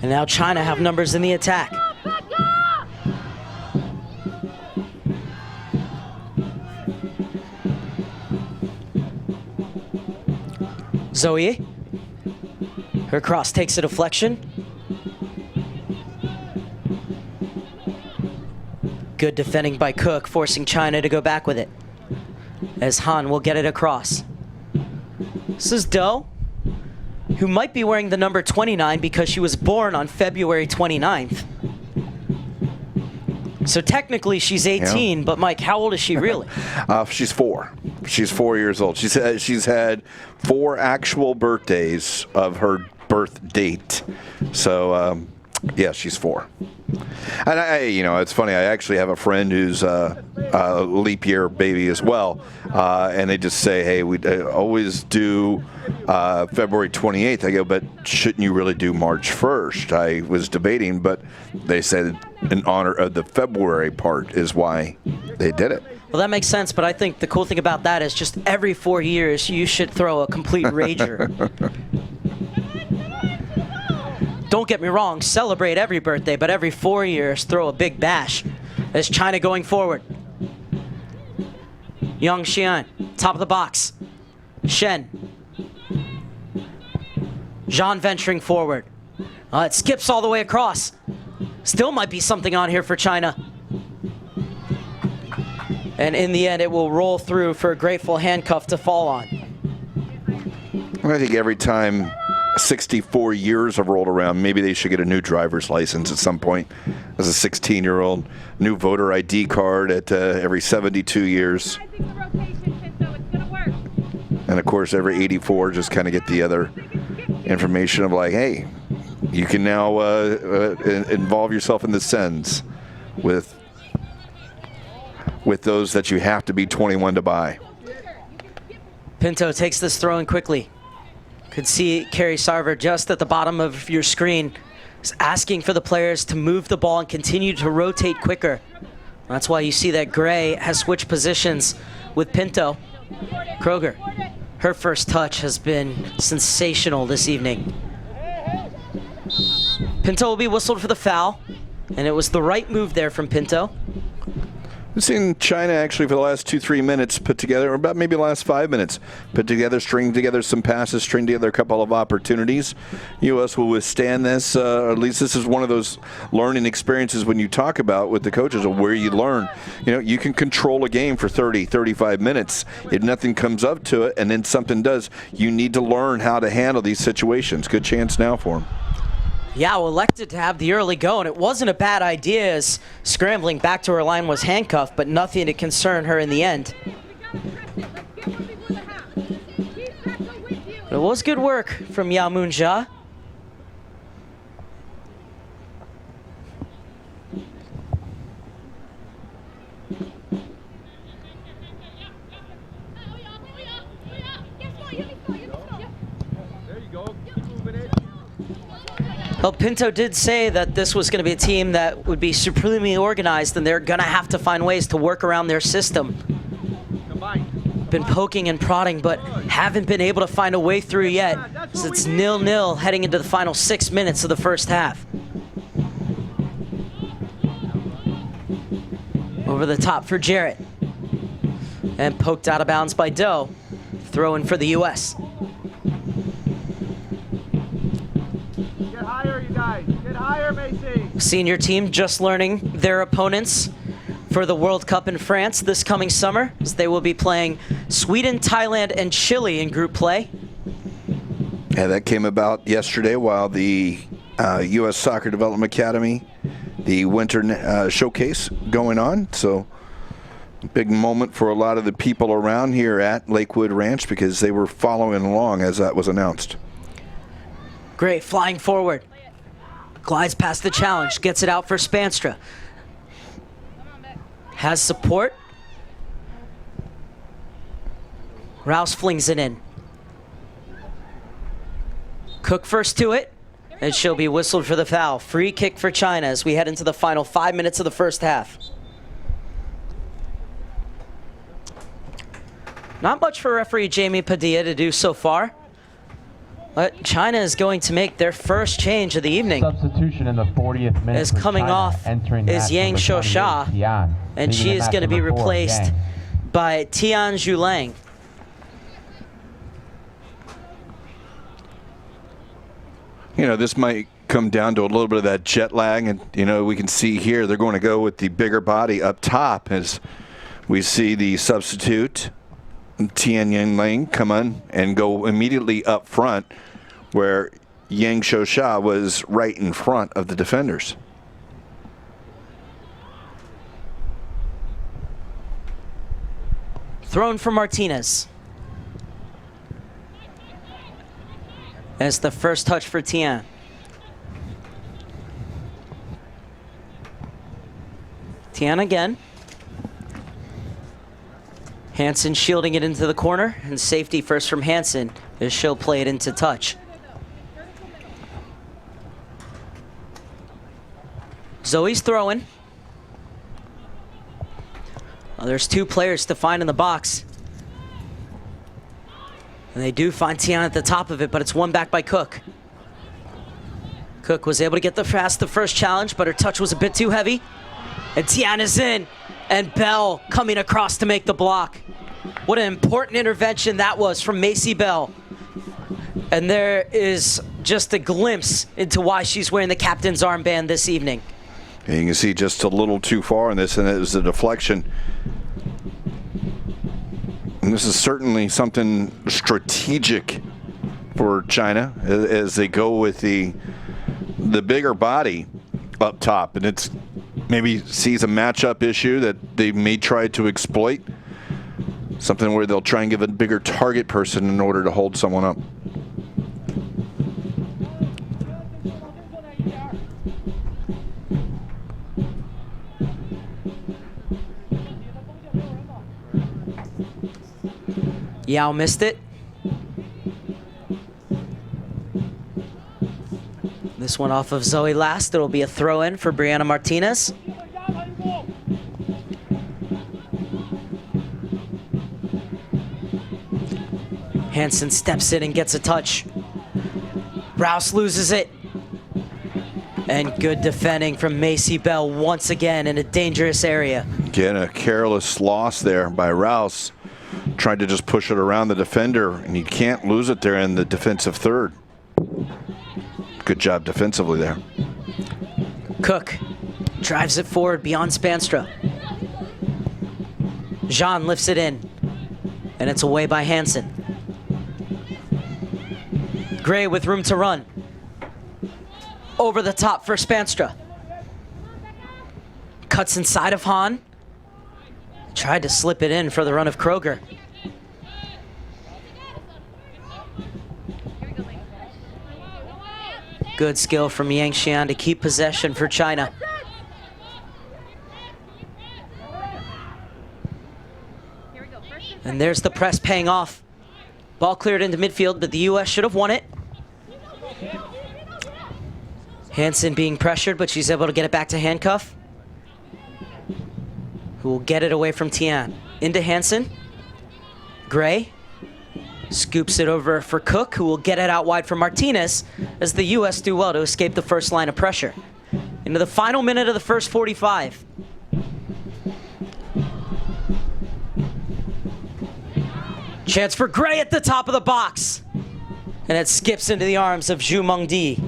Speaker 2: And now China have numbers in the attack. Zoe. Her cross takes a deflection. Good defending by Cook, forcing China to go back with it. As Han will get it across. This is Do, who might be wearing the number 29 because she was born on February 29th. So technically she's 18, but Mike, how old is she really?
Speaker 3: She's 4. She's 4 years old. She's had 4 actual birthdays of her birth date. So, yeah, she's 4. And it's funny. I actually have a friend who's a leap year baby as well, and they just say, "Hey, we always do February 28th." I go, "But shouldn't you really do March 1st?" I was debating, but they said in honor of the February part is why they did it.
Speaker 2: Well, that makes sense, but I think the cool thing about that is just every 4 years you should throw a complete rager. Don't get me wrong, celebrate every birthday, but every 4 years, throw a big bash. As China going forward. Yang Xian, top of the box. Shen. Zhang venturing forward. It skips all the way across. Still might be something on here for China. And in the end, it will roll through for a grateful handcuff to fall on.
Speaker 3: I think every time 64 years have rolled around, maybe they should get a new driver's license at some point as a 16-year-old. New voter ID card at every 72 years. And, of course, every 84, just kind of get the other information of like, hey, you can now involve yourself in the sends with those that you have to be 21 to buy.
Speaker 2: Pinto takes this throw in quickly. Could see Carrie Sarver just at the bottom of your screen is asking for the players to move the ball and continue to rotate quicker. That's why you see that Gray has switched positions with Pinto. Kroger, her first touch has been sensational this evening. Pinto will be whistled for the foul, and it was the right move there from Pinto.
Speaker 3: We've seen China actually for the last 2-3 minutes put together, or about maybe the last 5 minutes, put together, string together some passes, string together a couple of opportunities. U.S. will withstand this. At least this is one of those learning experiences when you talk about with the coaches of where you learn. You know, you can control a game for 30, 35 minutes. If nothing comes up to it and then something does, you need to learn how to handle these situations. Good chance now for them.
Speaker 2: Yao elected to have the early go, and it wasn't a bad idea as scrambling back to her line was handcuffed, but nothing to concern her in the end. But it was good work from Yao Moonja.
Speaker 5: There you go. Keep moving it.
Speaker 2: Well, Pinto did say that this was going to be a team that would be supremely organized, and they're going to have to find ways to work around their system.
Speaker 5: Combine.
Speaker 2: Been poking and prodding, but haven't been able to find a way through yet. So it's 0-0 heading into the final 6 minutes of the first half. Over the top for Jarrett. And poked out of bounds by Doe. Throw in for the U.S.
Speaker 5: Get higher, you guys. Get higher, Macy.
Speaker 2: Senior team just learning their opponents for the World Cup in France this coming summer, as they will be playing Sweden, Thailand, and Chile in group play.
Speaker 3: Yeah, that came about yesterday while the U.S. Soccer Development Academy, the winter showcase going on. So big moment for a lot of the people around here at Lakewood Ranch because they were following along as that was announced.
Speaker 2: Great, flying forward. Glides past the challenge, gets it out for Spanstra. Has support. Rouse flings it in. Cook first to it, and she'll be whistled for the foul. Free kick for China as we head into the final 5 minutes of the first half. Not much for referee Jamie Padilla to do so far. But China is going to make their first change of the evening.
Speaker 1: Substitution in the 40th minute.
Speaker 2: As
Speaker 1: for
Speaker 2: coming
Speaker 1: China,
Speaker 2: off
Speaker 1: entering
Speaker 2: is Yang Shosha,
Speaker 1: Tian,
Speaker 2: and she
Speaker 1: leaving
Speaker 2: is
Speaker 1: the
Speaker 2: going to
Speaker 1: match
Speaker 2: be
Speaker 1: number 4,
Speaker 2: replaced
Speaker 1: Yang.
Speaker 2: by Tian Zhulang.
Speaker 3: You know, this might come down to a little bit of that jet lag, and you know, we can see here they're going to go with the bigger body up top as we see the substitute Tian Yang come on and go immediately up front where Yang Shosha was right in front of the defenders.
Speaker 2: Thrown for Martinez. As the first touch for Tian. Tian again. Hansen shielding it into the corner, and safety first from Hansen as she'll play it into touch. Zoe's throwing. Well, there's 2 players to find in the box. And they do find Tian at the top of it, but it's won back by Cook. Cook was able to get the first challenge, but her touch was a bit too heavy. And Tian is in, and Bell coming across to make the block. What an important intervention that was from Macy Bell. And there is just a glimpse into why she's wearing the captain's armband this evening.
Speaker 3: And you can see just a little too far in this, and it was a deflection. And this is certainly something strategic for China as they go with the bigger body up top. And it's maybe sees a matchup issue that they may try to exploit. Something where they'll try and give a bigger target person in order to hold someone up.
Speaker 2: Yao missed it. This one off of Zoe last. It'll be a throw-in for Brianna Martinez. Hansen steps in and gets a touch. Rouse loses it. And good defending from Macy Bell once again in a dangerous area.
Speaker 3: Again, a careless loss there by Rouse. Tried to just push it around the defender, and you can't lose it there in the defensive third. Good job defensively there.
Speaker 2: Cook drives it forward beyond Spanstra. Jean lifts it in, and it's away by Hansen. Gray with room to run. Over the top for Spanstra. Cuts inside of Hahn. Tried to slip it in for the run of Kroger. Good skill from Yang Xian to keep possession for China. And there's the press paying off. Ball cleared into midfield, but the U.S. should have won it. Hansen being pressured, but she's able to get it back to Handcuff, who will get it away from Tian. Into Hansen. Gray scoops it over for Cook, who will get it out wide for Martinez, as the U.S. do well to escape the first line of pressure. Into the final minute of the first 45. Chance for Gray at the top of the box. And it skips into the arms of Zhu Mengdi.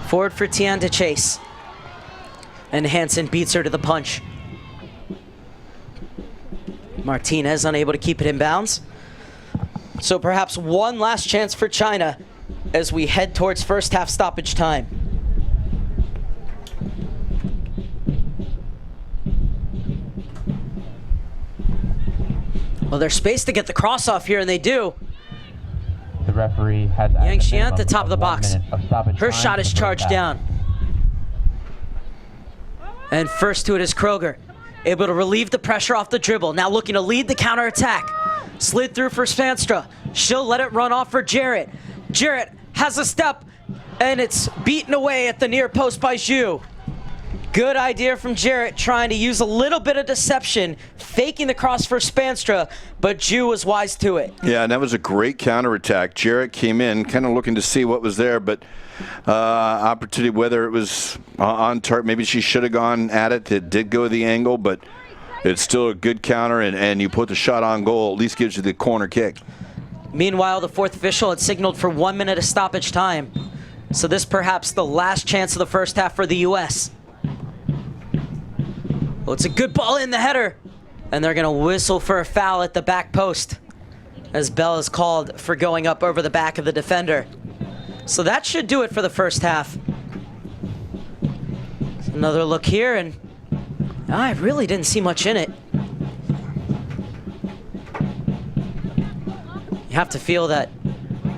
Speaker 2: Forward for Tian to chase. And Hansen beats her to the punch. Martinez unable to keep it in bounds. So perhaps one last chance for China as we head towards first half stoppage time. Well, there's space to get the cross off here, and they do.
Speaker 1: The referee has
Speaker 2: Yang Xian at the top of the box. Her shot is charged down. And first to it is Kroger. Able to relieve the pressure off the dribble. Now looking to lead the counterattack. Slid through for Spanstra. She'll let it run off for Jarrett. Jarrett has a step, and it's beaten away at the near post by Zhu. Good idea from Jarrett, trying to use a little bit of deception, faking the cross for Spanstra, but Zhu was wise to it.
Speaker 3: Yeah, and that was a great counterattack. Jarrett came in, kind of looking to see what was there, but opportunity, whether it was on target, maybe she should have gone at it. It did go the angle, but it's still a good counter, and you put the shot on goal, at least gives you the corner kick.
Speaker 2: Meanwhile, the fourth official had signaled for 1 minute of stoppage time. So this perhaps the last chance of the first half for the U.S. Well, it's a good ball in the header. And they're going to whistle for a foul at the back post, as Bell is called for going up over the back of the defender. So that should do it for the first half. Another look here, and I really didn't see much in it. You have to feel that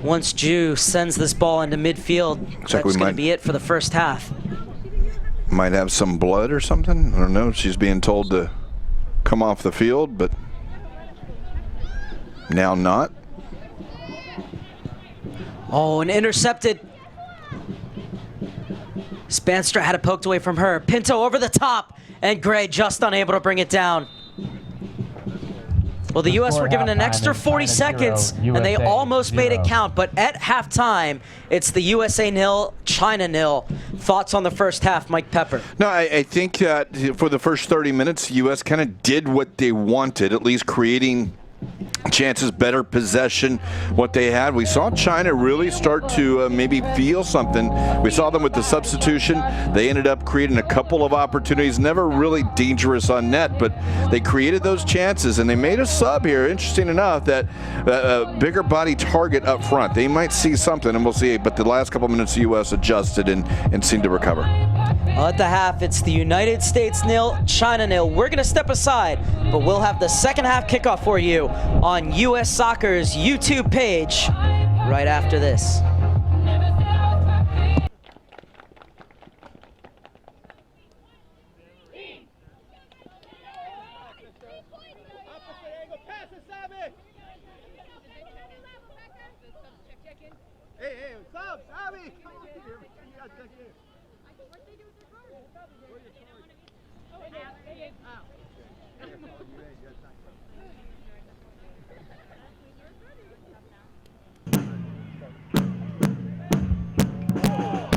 Speaker 2: once Zhu sends this ball into midfield, that's going to be it for the first half.
Speaker 3: Might have some blood or something. I don't know. She's being told to come off the field, but now not.
Speaker 2: Oh, and intercepted. Spanstra had it poked away from her. Pinto over the top, and Gray just unable to bring it down. Well, the U.S. were given an extra 40 seconds, and they almost made it count. But at halftime, it's the USA 0, China 0. Thoughts on the first half, Mike Pepper?
Speaker 3: No, I think that for the first 30 minutes, the U.S. kind of did what they wanted, at least creating chances, better possession, what they had. We saw China really start to maybe feel something. We saw them with the substitution. They ended up creating a couple of opportunities, never really dangerous on net, but they created those chances, and they made a sub here. Interesting enough that a bigger body target up front. They might see something, and we'll see. But the last couple minutes, the U.S. adjusted and seemed to recover.
Speaker 2: Well, at the half, it's the United States 0, China 0. We're going to step aside, but we'll have the second half kickoff for you on U.S. Soccer's YouTube page right after this.
Speaker 5: Hey, what's up, Abby? Come on here.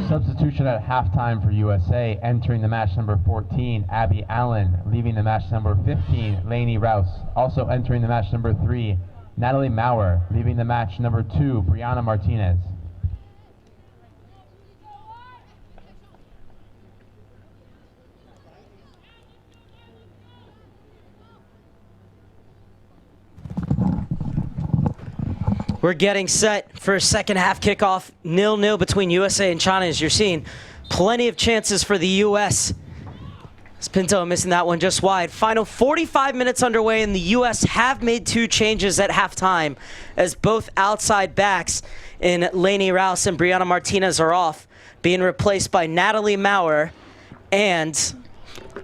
Speaker 1: Substitution at halftime for USA. Entering the match number 14, Abby Allen. Leaving the match number 15, Lainey Rouse. Also entering the match number 3, Natalie Maurer. Leaving the match number 2, Brianna Martinez.
Speaker 2: We're getting set for a second half kickoff, 0-0 between USA and China. As you're seeing, plenty of chances for the U.S. Pinto missing that one just wide. Final 45 minutes underway, and the U.S. have made 2 changes at halftime as both outside backs in Lainey Rouse and Brianna Martinez are off, being replaced by Natalie Maurer and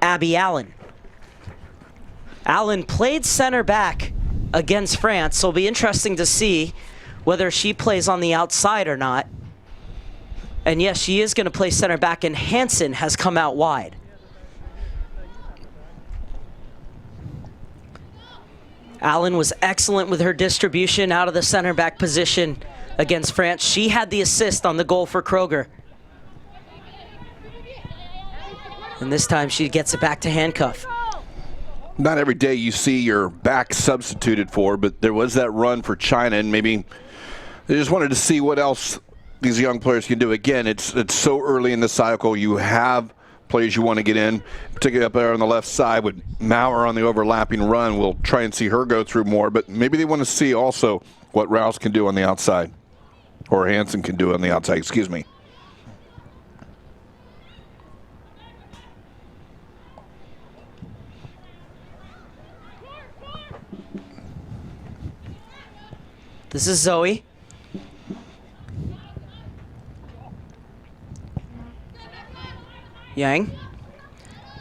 Speaker 2: Abby Allen. Allen played center back against France, so it'll be interesting to see whether she plays on the outside or not. And yes, she is going to play center back, and Hansen has come out wide. Allen was excellent with her distribution out of the center back position against France. She had the assist on the goal for Kroger. And this time she gets it back to Handcuff.
Speaker 3: Not every day you see your back substituted for, but there was that run for China, and maybe they just wanted to see what else these young players can do. Again, it's so early in the cycle. You have players you want to get in, particularly up there on the left side with Maurer on the overlapping run. We'll try and see her go through more, but maybe they want to see also what Rouse can do on the outside, or Hansen can do on the outside, excuse me.
Speaker 2: This is Zoe. Yang.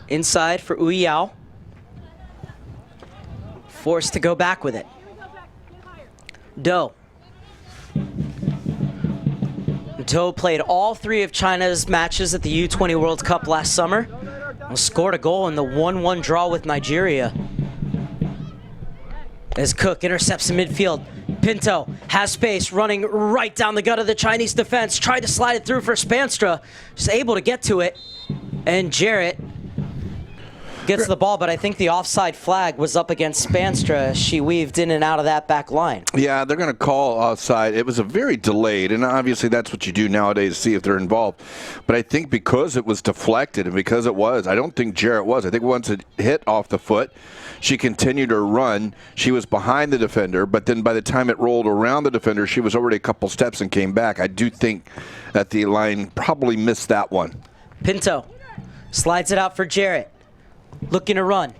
Speaker 2: Inside for Wu Yao. Forced to go back with it. Do. Do played all 3 of China's matches at the U-20 World Cup last summer. And scored a goal in the 1-1 draw with Nigeria. As Cook intercepts in midfield. Pinto has space, running right down the gut of the Chinese defense. Tried to slide it through for Spanstra. Just able to get to it. And Jarrett gets the ball, but I think the offside flag was up against Spanstra. She weaved in and out of that back line.
Speaker 3: Yeah, they're going to call offside. It was a very delayed, and obviously that's what you do nowadays to see if they're involved. But I think because it was deflected and because it was, I don't think Jarrett was. I think once it hit off the foot, she continued her run. She was behind the defender, but then by the time it rolled around the defender, she was already a couple steps and came back. I do think that the line probably missed that one.
Speaker 2: Pinto slides it out for Jarrett. Looking to run.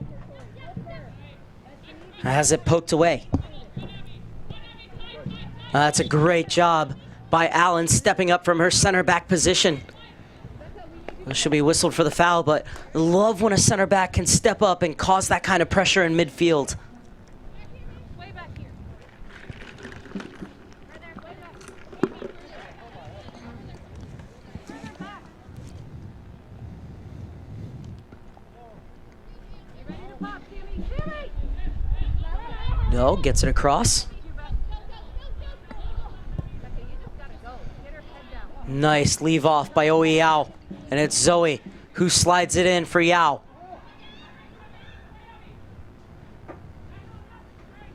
Speaker 2: Has it poked away. That's a great job by Allen stepping up from her center back position. She'll be whistled for the foul, but I love when a center back can step up and cause that kind of pressure in midfield.
Speaker 4: Way back here.
Speaker 2: No, gets it across. Nice leave off by Oe Yao. And it's Zoe who slides it in for Yao.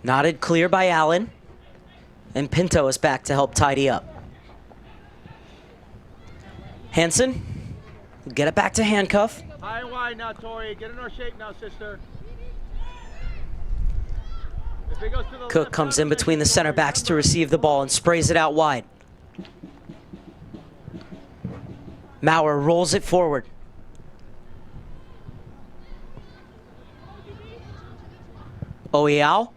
Speaker 2: Knotted clear by Allen. And Pinto is back to help tidy up. Hansen, get it back to Handcuff.
Speaker 5: High and wide now, Tori. Get in our shape now, sister. If it goes to the
Speaker 2: Cook
Speaker 5: left,
Speaker 2: comes in between the center backs to receive the ball and sprays it out wide. Maurer rolls it forward. Oe Yao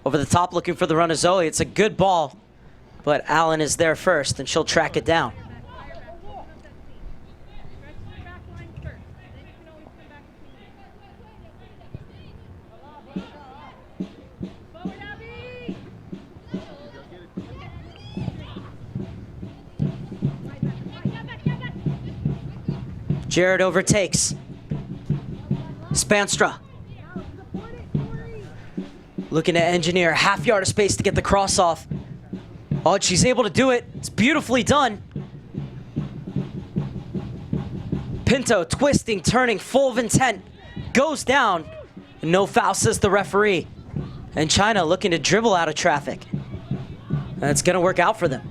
Speaker 2: over the top looking for the run of Zoe. It's a good ball, but Allen is there first and she'll track it down. Jarrett overtakes. Spanstra. Looking to engineer a half yard of space to get the cross off. Oh, she's able to do it. It's beautifully done. Pinto twisting, turning, full of intent. Goes down. No foul, says the referee. And China looking to dribble out of traffic. That's going to work out for them.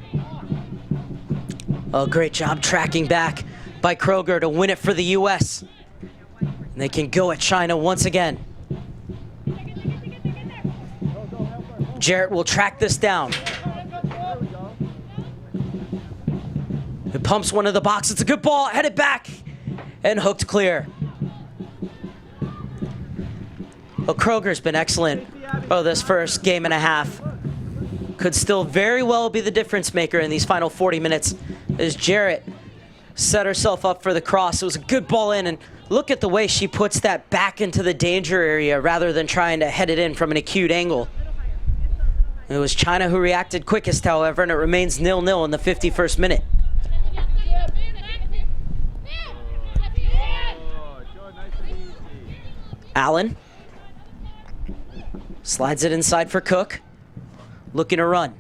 Speaker 2: Oh, great job tracking back by Kroger to win it for the U.S. And they can go at China once again. Jarrett will track this down. It pumps one of the box. It's a good ball. Headed back and hooked clear. Well, Kroger's been excellent. Oh, this first game and a half could still very well be the difference maker in these final 40 minutes as Jarrett set herself up for the cross. It was a good ball in, and look at the way she puts that back into the danger area rather than trying to head it in from an acute angle. It was China who reacted quickest, however, and it remains 0-0 in the 51st minute. Allen slides it inside for Cook. Looking to run.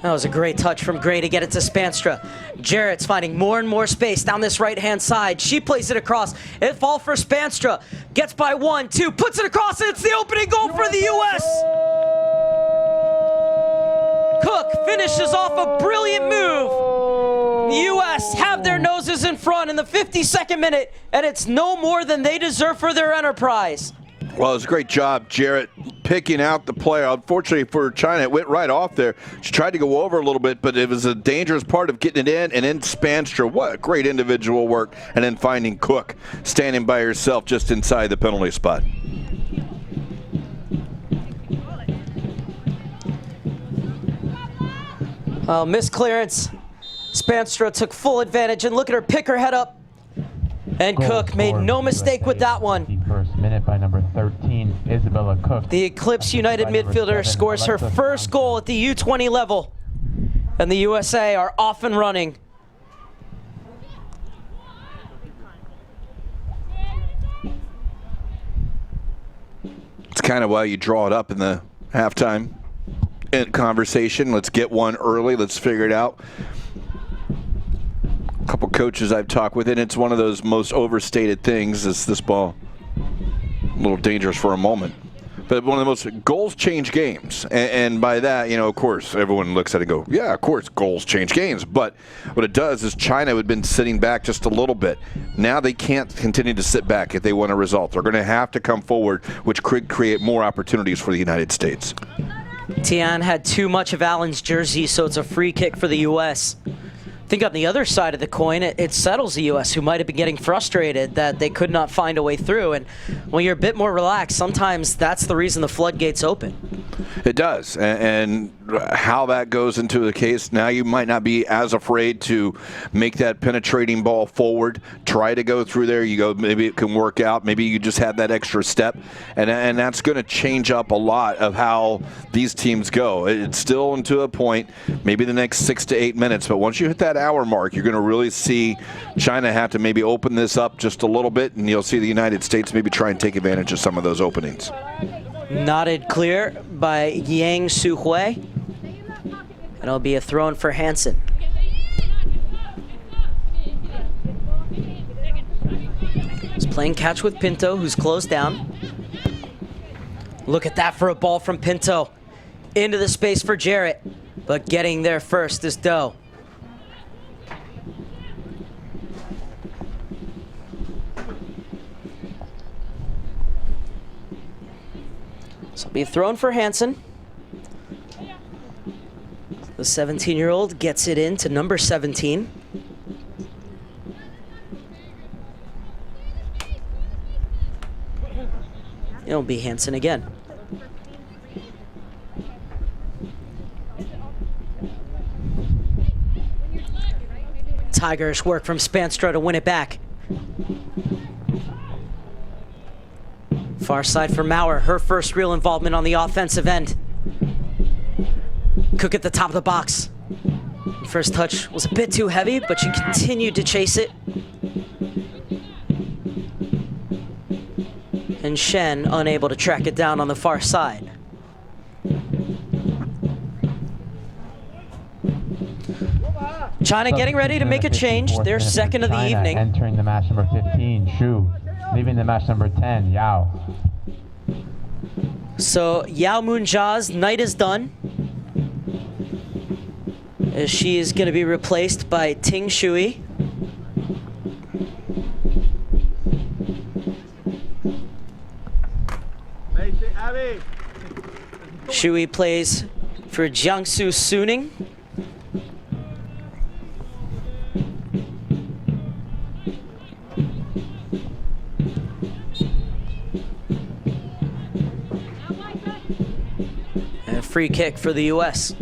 Speaker 2: That was a great touch from Gray to get it to Spanstra. Jarrett's finding more and more space down this right-hand side. She plays it across. It falls for Spanstra. Gets by 1, 2, puts it across, and it's the opening goal for the U.S. Cook finishes off a brilliant move. The U.S. have their noses in front in the 52nd minute, and it's no more than they deserve for their enterprise.
Speaker 3: Well, it was a great job, Jarrett, picking out the player. Unfortunately for China, it went right off there. She tried to go over a little bit, but it was a dangerous part of getting it in, and then Spanstra. What great individual work, and then finding Cook standing by herself just inside the penalty spot.
Speaker 2: Missed clearance. Spanstra took full advantage, and look at her pick her head up. And Cook made no mistake with that one.
Speaker 1: First minute by number 13, Isabella Cook.
Speaker 2: The Eclipse United midfielder scores her first goal at the U-20 level. And the USA are off and running.
Speaker 3: It's kind of why you draw it up in the halftime conversation. Let's get one early. Let's figure it out. A couple coaches I've talked with, and it's one of those most overstated things is this ball. A little dangerous for a moment. But one of the most goals change games. And by that, you know, of course, everyone looks at it and go, yeah, of course, goals change games. But what it does is China had been sitting back just a little bit. Now they can't continue to sit back if they want a result. They're going to have to come forward, which could create more opportunities for the United States.
Speaker 2: Tian had too much of Allen's jersey, so it's a free kick for the U.S. I think on the other side of the coin, it settles the U.S., who might have been getting frustrated that they could not find a way through. And when you're a bit more relaxed, sometimes that's the reason the floodgates open.
Speaker 3: It does. And how that goes into the case, now you might not be as afraid to make that penetrating ball forward, try to go through there. You go, maybe it can work out. Maybe you just have that extra step. And that's going to change up a lot of how these teams go. It's still into a point, maybe the next 6 to 8 minutes. But once you hit that hour mark, you're going to really see China have to maybe open this up just a little bit, and you'll see the United States maybe try and take advantage of some of those openings.
Speaker 2: Nodded clear by Yang Su-Hui. It'll be a throw in for Hansen. He's playing catch with Pinto, who's closed down. Look at that for a ball from Pinto. Into the space for Jarrett, but getting there first is Doe. So it'll be thrown for Hansen. The 17-year-old gets it in to number 17. It'll be Hansen again. Tigers work from Spanstra to win it back. Far side for Maurer, her first real involvement on the offensive end. Cook at the top of the box. First touch was a bit too heavy, but she continued to chase it. And Shen unable to track it down on the far side. China getting ready to make a change. Their second of the
Speaker 1: China
Speaker 2: evening.
Speaker 1: Entering the match number 15, Shu. Leaving the match number 10, Yao.
Speaker 2: So Yao Moonja's night is done, as she is going to be replaced by Ting Shui.
Speaker 5: Abby.
Speaker 2: Shui plays for Jiangsu Suning. And a free kick for the U.S.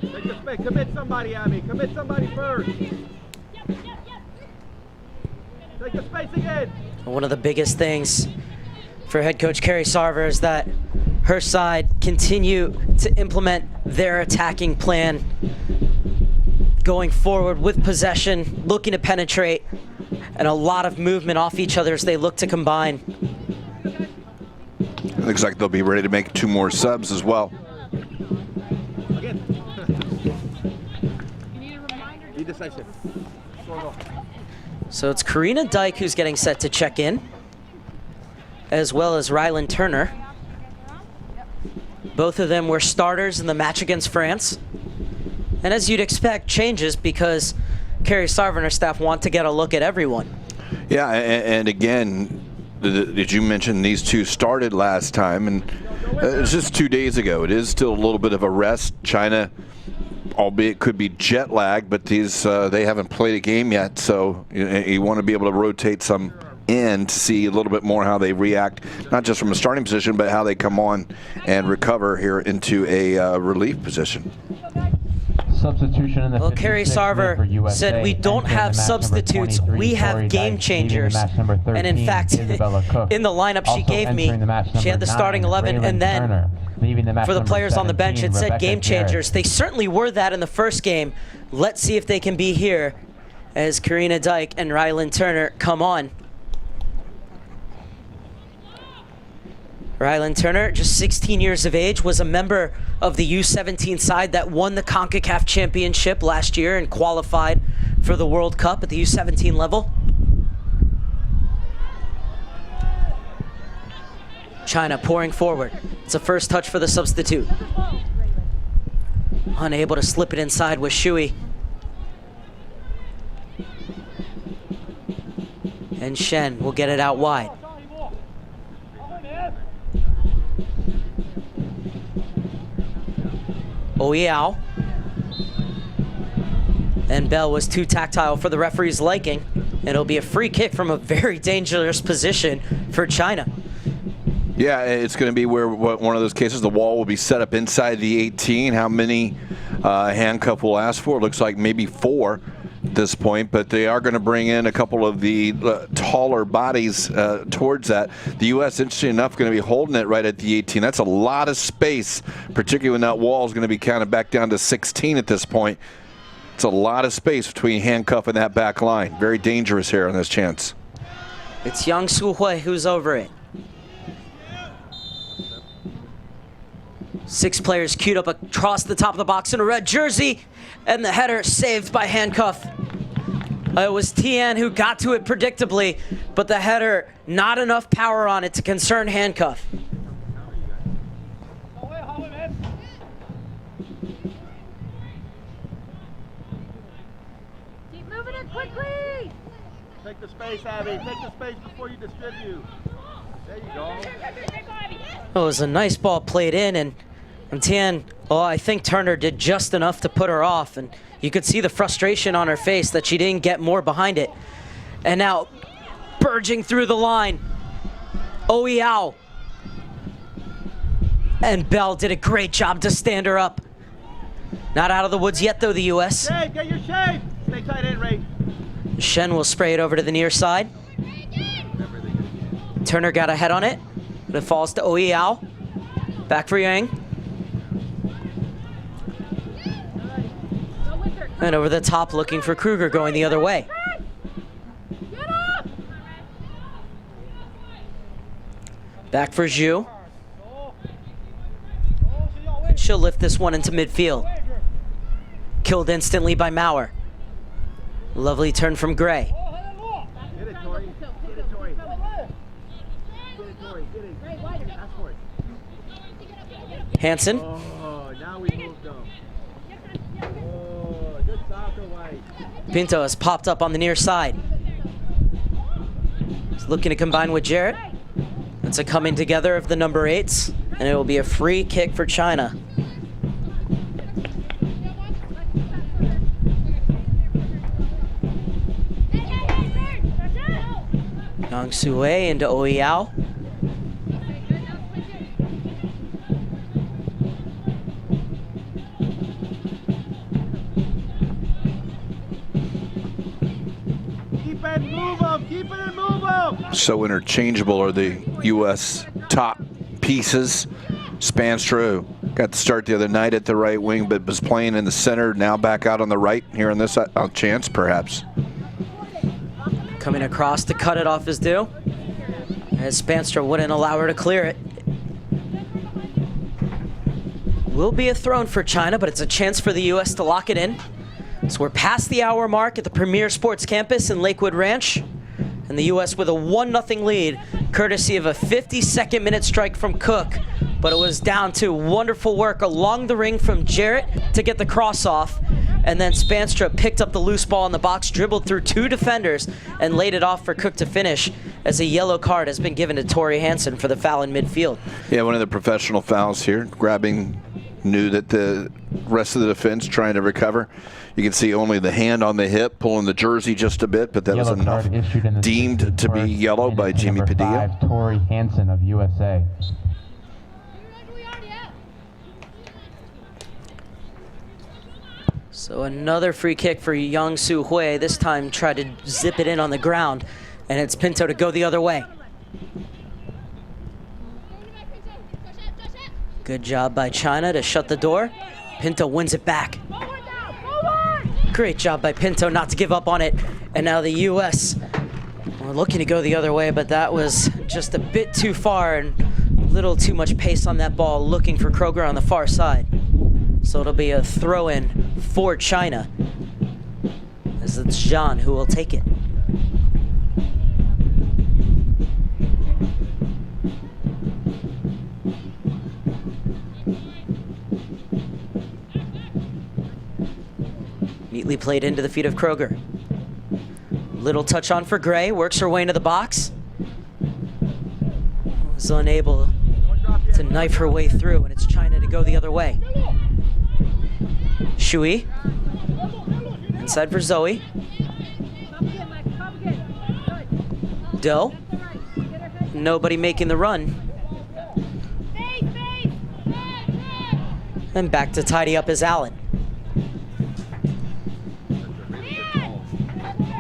Speaker 5: Take the space. Commit somebody, Abby. Commit somebody first. Take the space again.
Speaker 2: One of the biggest things for head coach Carrie Sarver is that her side continue to implement their attacking plan going forward with possession, looking to penetrate, and a lot of movement off each other as they look to combine.
Speaker 3: It looks like they'll be ready to make 2 more subs as well.
Speaker 5: Again. Be decisive.
Speaker 2: So it's Karina Dyke who's getting set to check in, as well as Rylan Turner. Both of them were starters in the match against France. And as you'd expect, changes because Carrie Sarver and her staff want to get a look at everyone.
Speaker 3: Yeah, and again, did you mention these 2 started last time? And it was just 2 days ago. It is still a little bit of a rest. China, albeit could be jet lag, but these they haven't played a game yet, so you want to be able to rotate some in to see a little bit more how they react, not just from a starting position, but how they come on and recover here into a relief position.
Speaker 1: Substitution in the
Speaker 2: Well, Carrie
Speaker 1: 56th minute for
Speaker 2: Sarver
Speaker 1: USA,
Speaker 2: said we don't
Speaker 1: entering
Speaker 2: have
Speaker 1: the match number
Speaker 2: substitutes,
Speaker 1: 23,
Speaker 2: we have
Speaker 1: Tori
Speaker 2: game
Speaker 1: Dyke. Leaving the
Speaker 2: changers.
Speaker 1: match number 13,
Speaker 2: And in fact,
Speaker 1: Isabella Cook.
Speaker 2: in the lineup she
Speaker 1: Also
Speaker 2: gave me,
Speaker 1: entering the match
Speaker 2: she had the
Speaker 1: number
Speaker 2: starting
Speaker 1: 9,
Speaker 2: 11,
Speaker 1: Rylan
Speaker 2: and then
Speaker 1: Turner. Leaving the match
Speaker 2: for the
Speaker 1: number
Speaker 2: players on the bench,
Speaker 1: 17,
Speaker 2: it said
Speaker 1: Rebecca
Speaker 2: game
Speaker 1: Jarrett.
Speaker 2: changers. They certainly were that in the first game. Let's see if they can be here as Karina Dyke and Rylan Turner come on. Rylan Turner, just 16 years of age, was a member of the U-17 side that won the CONCACAF championship last year and qualified for the World Cup at the U-17 level. China pouring forward. It's a first touch for the substitute. Unable to slip it inside with Shui. And Shen will get it out wide. Ouyao. And Bell was too tactile for the referee's liking. And it'll be a free kick from a very dangerous position for China.
Speaker 3: Yeah, it's going to be where one of those cases, the wall will be set up inside the 18. How many handcuff will ask for? It looks like maybe 4 at this point, but they are going to bring in a couple of the taller bodies towards that. The U.S., interesting enough, going to be holding it right at the 18. That's a lot of space, particularly when that wall is going to be counted back down to 16 at this point. It's a lot of space between handcuff and that back line. Very dangerous here on this chance.
Speaker 2: It's Yang Su-hui who's over it. 6 players queued up across the top of the box in a red jersey, and the header saved by handcuff. It was Tian who got to it predictably, but the header, not enough power on it to concern handcuff.
Speaker 4: Keep moving it quickly.
Speaker 5: Take the space, Abby. Take the space before you distribute. There you go.
Speaker 2: It was a nice ball played in, and Tian, I think Turner did just enough to put her off, and you could see the frustration on her face that she didn't get more behind it. And now, burging through the line, Ouyao. And Bell did a great job to stand her up. Not out of the woods yet, though, the U.S.
Speaker 5: Shave, get your shave. Stay tight in, Ray.
Speaker 2: Shen will spray it over to the near side. Turner got a head on it, but it falls to Ouyao. Back for Yang. And over the top looking for Kruger going the other way. Back for Zhu. And she'll lift this one into midfield. Killed instantly by Maurer. Lovely turn from Gray.
Speaker 5: Get it, Tori. Get it, Tori. Get it, Tori. Get it. Ask for it.
Speaker 2: Hansen.
Speaker 5: Oh, now we moved them. Oh, good soccer, White.
Speaker 2: Pinto has popped up on the near side. He's looking to combine with Jarrett. It's a coming together of the number 8s, and it will be a free kick for China. Yang Sui into Ouyao.
Speaker 5: Keep it and move them. Keep it and move them.
Speaker 3: So interchangeable are the U.S. top pieces. Spanstra got the start the other night at the right wing, but was playing in the center, now back out on the right here in this chance, perhaps.
Speaker 2: Coming across to cut it off is due, as Spanstra wouldn't allow her to clear it. Will be a throw for China, but it's a chance for the U.S. to lock it in. So we're past the hour mark at the Premier Sports Campus in Lakewood Ranch, and the U.S. with a 1-0 lead, courtesy of a 52nd minute strike from Cook. But it was down to wonderful work along the ring from Jarrett to get the cross off. And then Spanstra picked up the loose ball in the box, dribbled through 2 defenders, and laid it off for Cook to finish, as a yellow card has been given to Tori Hansen for the foul in midfield.
Speaker 3: Yeah, one of the professional fouls here, grabbing, knew that the rest of the defense trying to recover. You can see only the hand on the hip, pulling the jersey just a bit, but that was enough. Deemed to be yellow by Jamie Padilla.
Speaker 1: 5, Tori Hansen of USA.
Speaker 2: So another free kick for Yang Su Hui, this time tried to zip it in on the ground, and it's Pinto to go the other way. Good job by China to shut the door. Pinto wins it back. Great job by Pinto not to give up on it. And now the U.S. are looking to go the other way, but that was just a bit too far and a little too much pace on that ball, looking for Kroger on the far side. So it'll be a throw-in for China, as it's Zhang who will take it. Neatly played into the feet of Kroger. Little touch on for Gray, works her way into the box. Was unable to knife her way through, and it's China to go the other way. Shui, inside for Zoe. Doe, nobody making the run. And back to tidy up is Allen.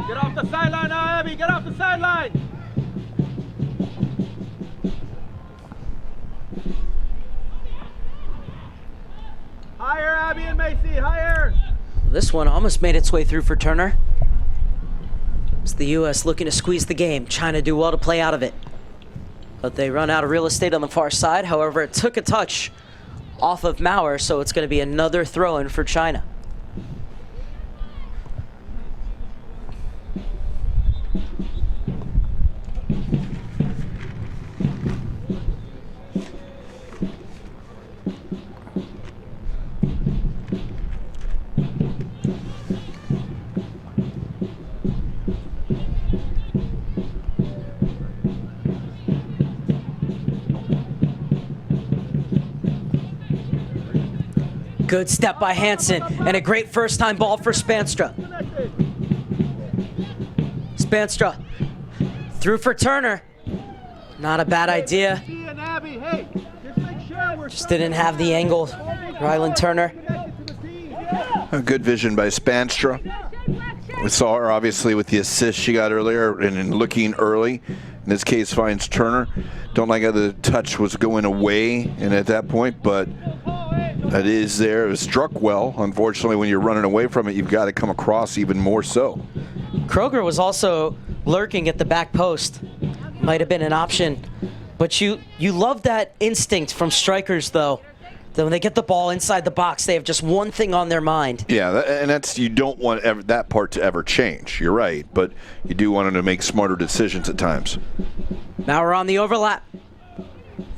Speaker 5: Get off the sideline now, Abby. Get off the sideline. Higher, Abby and Macy. Higher.
Speaker 2: This one almost made its way through for Turner. It's the U.S. looking to squeeze the game. China do well to play out of it. But they run out of real estate on the far side. However, it took a touch off of Maurer, so it's going to be another throw-in for China. Good step by Hansen, and a great first-time ball for Spanstra. Spanstra through for Turner. Not a bad idea. Just didn't have the angle. Ryland Turner.
Speaker 3: A good vision by Spanstra. We saw her obviously with the assist she got earlier and looking early. In this case, finds Turner. Don't like how the touch was going away and at that point, but that is there. It was struck well. Unfortunately, when you're running away from it, you've got to come across even more so.
Speaker 2: Kroger was also lurking at the back post. Might have been an option. But you love that instinct from strikers, though. That when they get the ball inside the box, they have just one thing on their mind.
Speaker 3: Yeah, and that's, you don't want that part to ever change. You're right, but you do want them to make smarter decisions at times.
Speaker 2: Now we're on the overlap.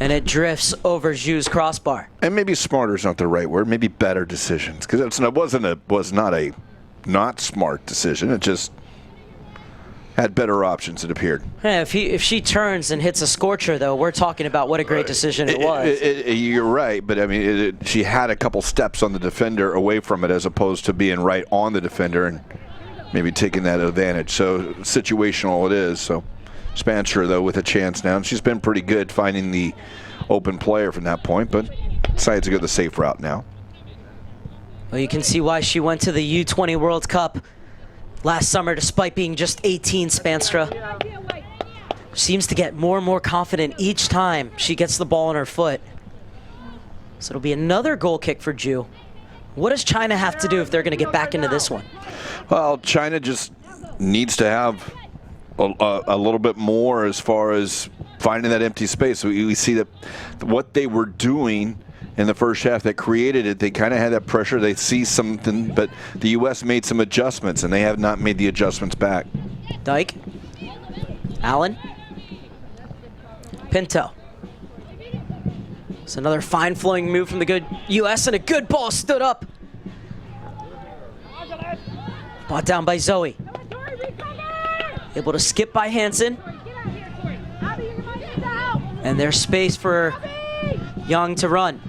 Speaker 2: And it drifts over Zhu's crossbar.
Speaker 3: And maybe smarter is not the right word. Maybe better decisions, because it was not a not smart decision. It just had better options, it appeared.
Speaker 2: Yeah, if she turns and hits a scorcher, though, we're talking about what a great decision it was.
Speaker 3: You're right, but I mean, she had a couple steps on the defender away from it, as opposed to being right on the defender and maybe taking that advantage. So situational it is. So Spanstra, though, with a chance now, and she's been pretty good finding the open player from that point, but decides to go the safe route now.
Speaker 2: Well, you can see why she went to the U-20 World Cup last summer, despite being just 18, Spanstra. Seems to get more and more confident each time she gets the ball on her foot. So it'll be another goal kick for Zhu. What does China have to do if they're going to get back into this one?
Speaker 3: Well, China just needs to have a little bit more as far as finding that empty space. We see that what they were doing in the first half that created it, they kind of had that pressure. They see something, but the U.S. made some adjustments, and they have not made the adjustments back.
Speaker 2: Dyke. Allen. Pinto. It's another fine flowing move from the good U.S. and a good ball stood up. Brought down by Zoe. Able to skip by Hansen. And there's space for Young to run.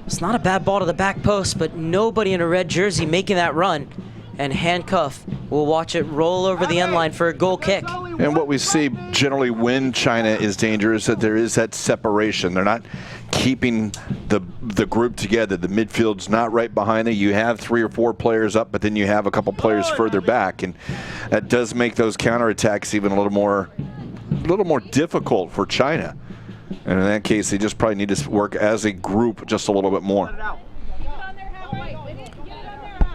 Speaker 2: It's not a bad ball to the back post, but nobody in a red jersey making that run. And Handcuff will watch it roll over the end line for a goal kick.
Speaker 3: And what we see generally when China is dangerous, that there is that separation. They're not keeping the group together. The midfield's not right behind it. You have 3 or 4 players up, but then you have a couple players further back, and that does make those counterattacks even a little more difficult for China. And in that case, they just probably need to work as a group just a little bit more.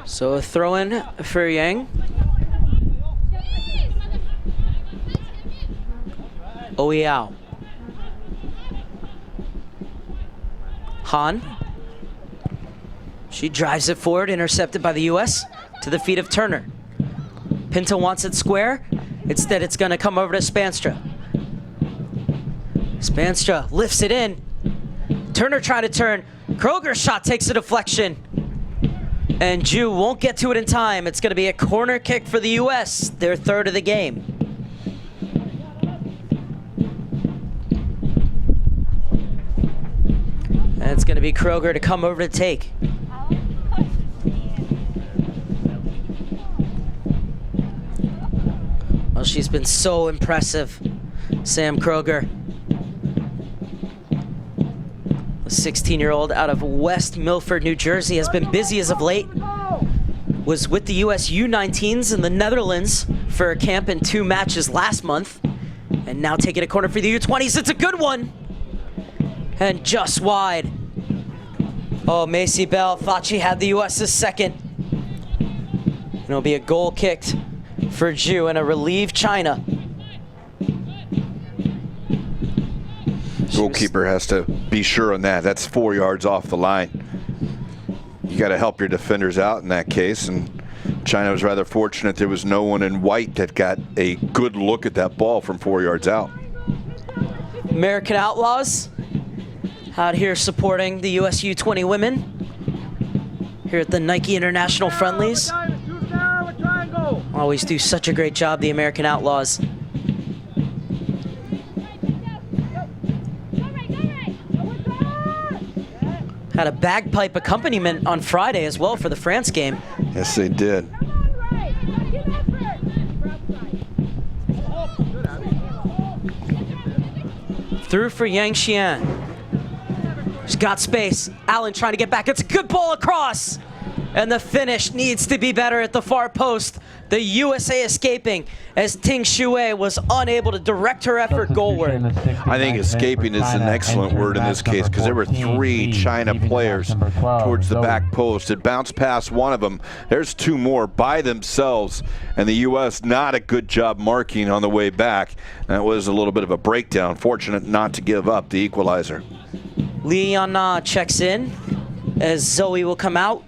Speaker 2: So a throw in for Yang. Ouyao. Han. She drives it forward, intercepted by the U.S. to the feet of Turner. Pinto wants it square. Instead, it's going to come over to Spanstra. Spanstra lifts it in. Turner trying to turn. Kroger's shot takes a deflection. And Zhu won't get to it in time. It's going to be a corner kick for the U.S., their third of the game. And it's going to be Kroger to come over to take. Well, she's been so impressive, Sam Kroger. The 16-year-old out of West Milford, New Jersey, has been busy as of late. Was with the U.S. U-19s in the Netherlands for a camp and 2 matches last month. And now taking a corner for the U-20s. It's a good one. And just wide. Oh, Macy Bell thought she had the U.S.'s second. And it'll be a goal kicked for Zhu and a relieved China.
Speaker 3: Goalkeeper has to be sure on that. That's 4 yards off the line. You got to help your defenders out in that case, and China was rather fortunate there was no one in white that got a good look at that ball from 4 yards out.
Speaker 2: American Outlaws out here supporting the US U-20 women here at the Nike International Friendlies. Always do such a great job, the American Outlaws. Had a bagpipe accompaniment on Friday as well for the France game.
Speaker 3: Yes, they did.
Speaker 2: Through for Yang Xian. She's got space. Allen trying to get back. It's a good ball across. And the finish needs to be better at the far post. The USA escaping as Ting Shui was unable to direct her effort goalward.
Speaker 3: I think escaping is an excellent word in this case because there were 3 China players towards the back post. It bounced past one of them. There's 2 more by themselves, and the U.S. not a good job marking on the way back. That was a little bit of a breakdown. Fortunate not to give up the equalizer.
Speaker 2: Li Yanna checks in as Zoe will come out.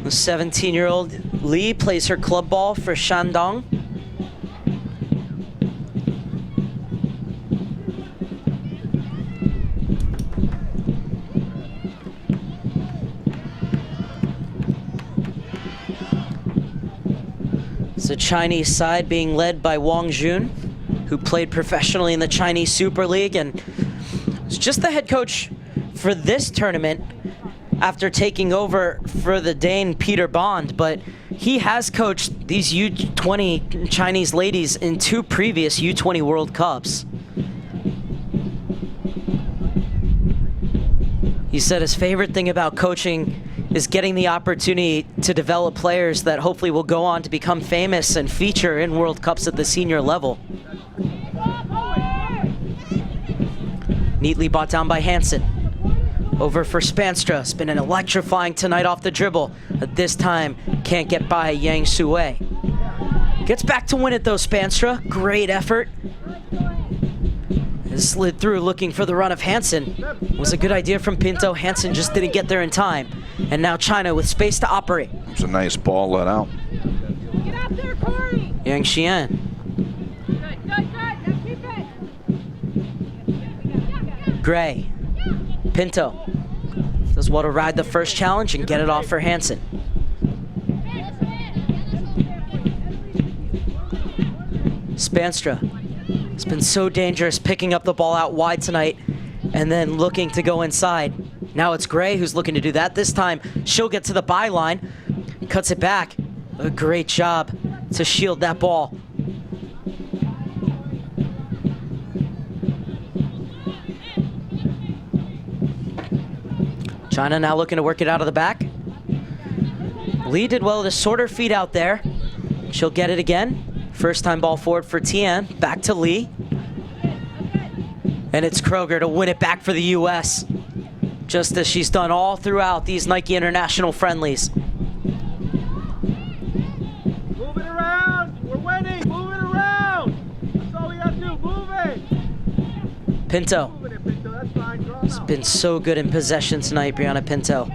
Speaker 2: The 17-year-old Li plays her club ball for Shandong. It's a Chinese side being led by Wang Jun, who played professionally in the Chinese Super League and is just the head coach for this tournament after taking over for the Dane Peter Bond, but he has coached these U-20 Chinese ladies in 2 previous U-20 World Cups. He said his favorite thing about coaching is getting the opportunity to develop players that hopefully will go on to become famous and feature in World Cups at the senior level. Neatly bought down by Hansen. Over for Spanstra. It's been an electrifying tonight off the dribble, but this time can't get by Yang Sui. Gets back to win it though, Spanstra. Great effort. Slid through looking for the run of Hansen. It was a good idea from Pinto. Hansen just didn't get there in time. And now China with space to operate.
Speaker 3: It's a nice ball let out.
Speaker 4: Get out there, Corey.
Speaker 2: Yang Xian.
Speaker 4: Good. Now keep it.
Speaker 2: Gray. Pinto does well to ride the first challenge and get it off for Hansen. Spanstra has been so dangerous picking up the ball out wide tonight and then looking to go inside. Now it's Gray who's looking to do that. This time she'll get to the byline, cuts it back. A great job to shield that ball. China now looking to work it out of the back. Li did well to sort her feet out there. She'll get it again. First time ball forward for Tian. Back to Li. And it's Kroger to win it back for the U.S. Just as she's done all throughout these Nike International Friendlies.
Speaker 5: Move it around. We're winning. Move it around. That's all we got to do. Move it.
Speaker 2: Pinto.
Speaker 5: Moving it, Pinto. That's fine. Draw
Speaker 2: Has
Speaker 5: out.
Speaker 2: been so good in possession tonight, Brianna Pinto.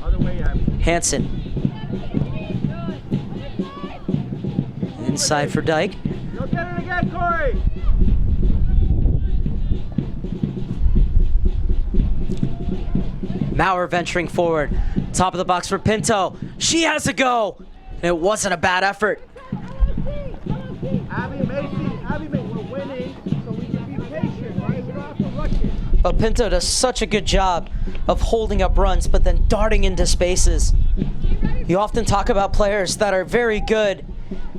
Speaker 5: Other way, Abby.
Speaker 2: Hansen. Inside for Dyke.
Speaker 5: Go get it again, Corey.
Speaker 2: Maurer venturing forward. Top of the box for Pinto. She has a go. It wasn't a bad effort.
Speaker 5: Abby, Macy, we're winning, so we can be patient, right? We don't have to rush it.
Speaker 2: But Pinto does such a good job of holding up runs, but then darting into spaces. You often talk about players that are very good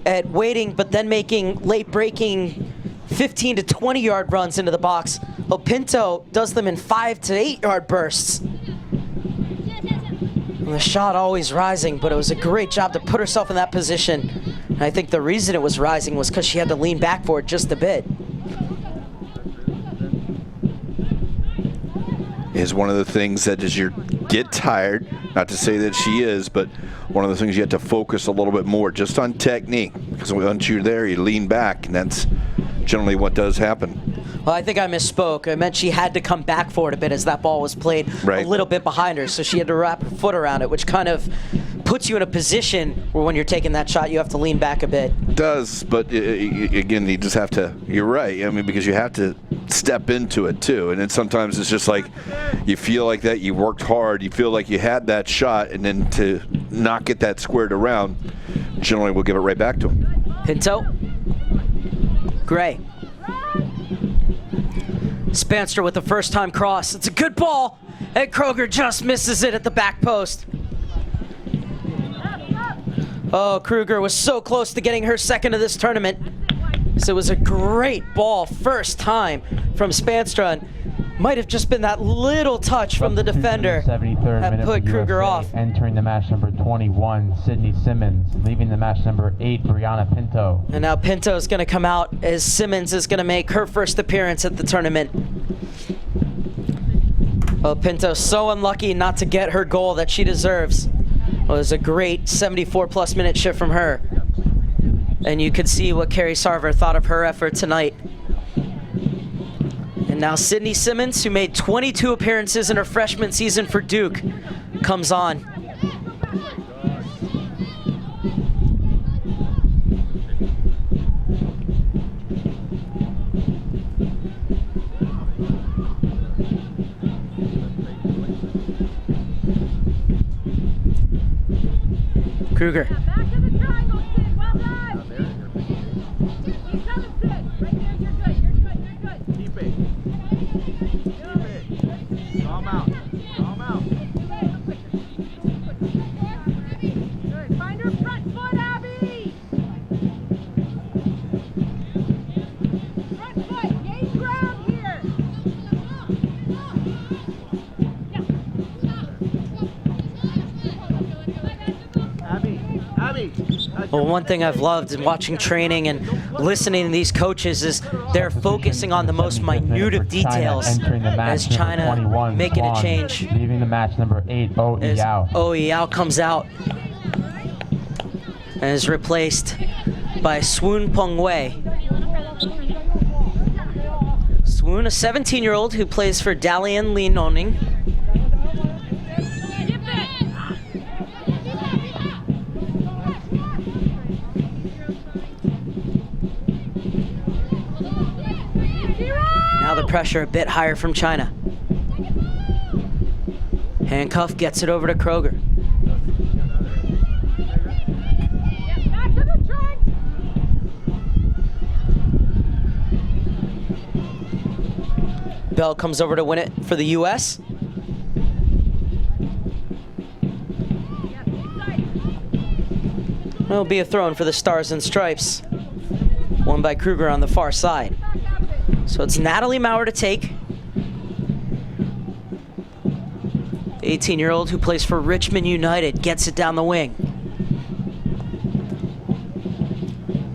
Speaker 2: at waiting, but then making late-breaking 15 to 20-yard runs into the box. Well, Pinto does them in 5 to 8-yard bursts. And the shot always rising, but it was a great job to put herself in that position. And I think the reason it was rising was because she had to lean back for it just a bit.
Speaker 3: Is one of the things that as you get tired, not to say that she is, but one of the things you have to focus a little bit more just on technique, because once you're there, you lean back, and that's generally what does happen.
Speaker 2: Well, I think I misspoke. I meant she had to come back for it a bit as that ball was played
Speaker 3: Right.
Speaker 2: a little bit behind her, so she had to wrap her foot around it, which kind of puts you in a position where when you're taking that shot, you have to lean back a bit.
Speaker 3: Does, but again, you just have to, you're right, I mean, because you have to step into it too, and then sometimes it's just like, you feel like that, you worked hard, you feel like you had that shot, and then to not get that squared around, generally we'll give it right back to him.
Speaker 2: Pinto. Gray. Spanster with the first time cross. It's a good ball, and Kroger just misses it at the back post. Oh, Kruger was so close to getting her second of this tournament. So it was a great ball, first time from Spanstra. Might have just been that little touch from the defender that put Kruger off.
Speaker 1: Entering the match number 21, Sydney Simmons. Leaving the match number 8, Brianna Pinto.
Speaker 2: And now Pinto is going to come out as Simmons is going to make her first appearance at the tournament. Oh, Pinto's so unlucky not to get her goal that she deserves. Well, it was a great 74-plus minute shift from her. And you could see what Carrie Sarver thought of her effort tonight. And now Sydney Simmons, who made 22 appearances in her freshman season for Duke, comes on. Kruger.
Speaker 4: Back to the triangle, Sid. Well done. Keep coming, Sid. Right there. You're good. You're good. You're good.
Speaker 5: Keep it. Keep it. Draw 'em out. Draw 'em out.
Speaker 4: Good. Find her front foot, Abby. Front foot. Gain ground here.
Speaker 5: Abby.
Speaker 2: Well, one thing I've loved in watching training and listening to these coaches is they're focusing on the most minute of details as China making a change.
Speaker 1: Leaving the match number 8, Oh
Speaker 2: As
Speaker 1: Yao.
Speaker 2: Oh Yao comes out and is replaced by Swoon Peng Wei. Swoon, a 17-year-old who plays for Dalian Li Noning. Now the pressure a bit higher from China. Handcuff gets it over to Kroger.
Speaker 4: Back to the track.
Speaker 2: Bell comes over to win it for the U.S. It'll be a throw-in for the Stars and Stripes. Won by Kruger on the far side. So it's Natalie Maurer to take. The 18-year-old who plays for Richmond United gets it down the wing.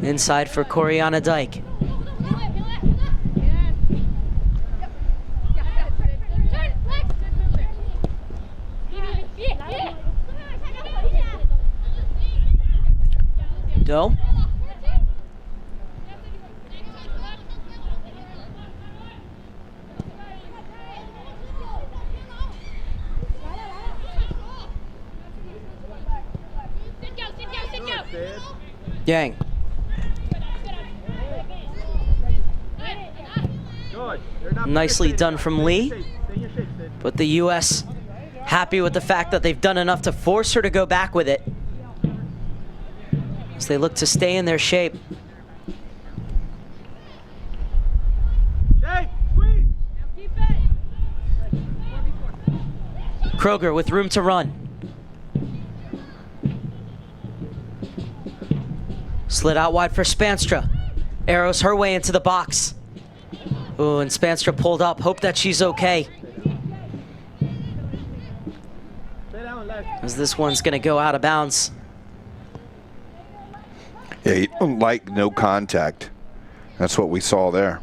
Speaker 2: Inside for Coriana Dyke. Doe. Yang. Nicely done from Lee. But the U.S. happy with the fact that they've done enough to force her to go back with it, as they look to stay in their shape. Kroger with room to run. Slid out wide for Spanstra. Arrows her way into the box. Ooh, and Spanstra pulled up. Hope that she's okay, as this one's going to go out of bounds.
Speaker 3: Yeah, you don't like no contact. That's what we saw there.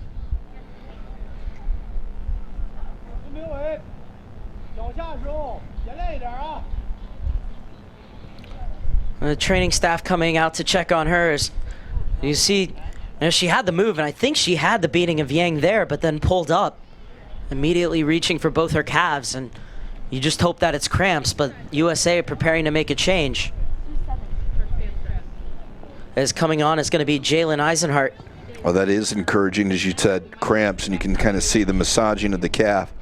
Speaker 2: The training staff coming out to check on hers. You see, she had the move, and I think she had the beating of Yang there, but then pulled up, immediately reaching for both her calves, and you just hope that it's cramps, but USA preparing to make a change. As coming on is going to be Jalen Eisenhart.
Speaker 3: Well, that is encouraging, as you said, cramps, and you can kind of see the massaging of the calf.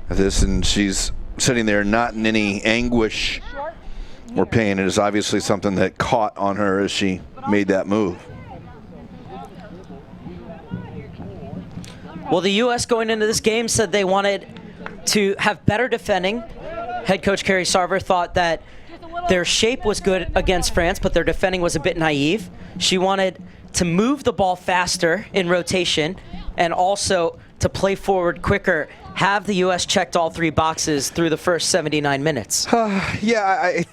Speaker 3: And she's sitting there not in any anguish or pain. It is obviously something that caught on her as she made that move.
Speaker 2: Well, the U.S. going into this game said they wanted to have better defending. Head coach Carrie Sarver thought that their shape was good against France, but their defending was a bit naive. She wanted to move the ball faster in rotation and also to play forward quicker. Have the U.S. checked all 3 boxes through the first 79 minutes?
Speaker 3: Yeah, I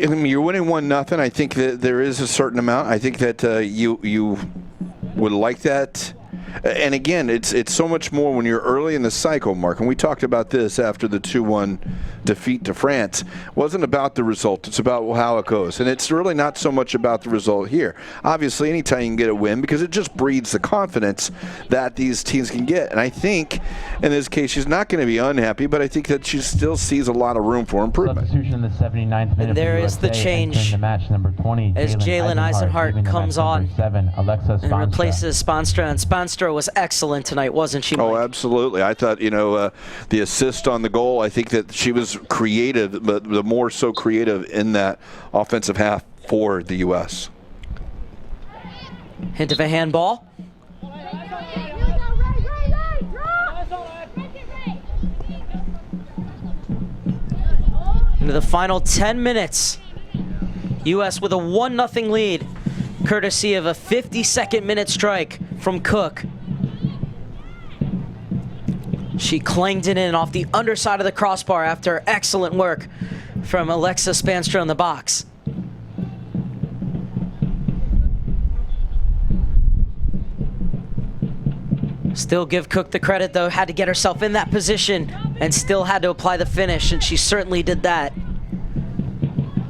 Speaker 3: mean, you're winning 1-0. I think that there is a certain amount. I think that you would like that. And again, it's so much more when you're early in the cycle, Mark. And we talked about this after the 2-1 defeat to France. It wasn't about the result. It's about how it goes. And it's really not so much about the result here. Obviously, anytime you can get a win, because it just breeds the confidence that these teams can get. And I think, in this case, she's not going to be unhappy, but I think that she still sees a lot of room for improvement.
Speaker 1: Substitution in the 79th minute.
Speaker 2: And there
Speaker 1: for
Speaker 2: is the
Speaker 1: USA,
Speaker 2: change
Speaker 1: entering the match number 20.
Speaker 2: as Jalen Eisenhart
Speaker 1: leaving the
Speaker 2: comes
Speaker 1: match
Speaker 2: on
Speaker 1: number 7, Alexa
Speaker 2: and
Speaker 1: Spanstra.
Speaker 2: replaces Spanstra. And Spanstra was excellent tonight, wasn't she, Mike?
Speaker 3: Oh, absolutely. I thought, the assist on the goal, I think that she was creative, but the more so creative in that offensive half for the U.S.
Speaker 2: Hint of a handball. Into the final 10 minutes. U.S. with a 1-0 lead, courtesy of a 52nd minute strike from Cook. She clanged it in off the underside of the crossbar after excellent work from Alexa Spanstra in the box. Still give Cook the credit, though. Had to get herself in that position and still had to apply the finish, and she certainly did that.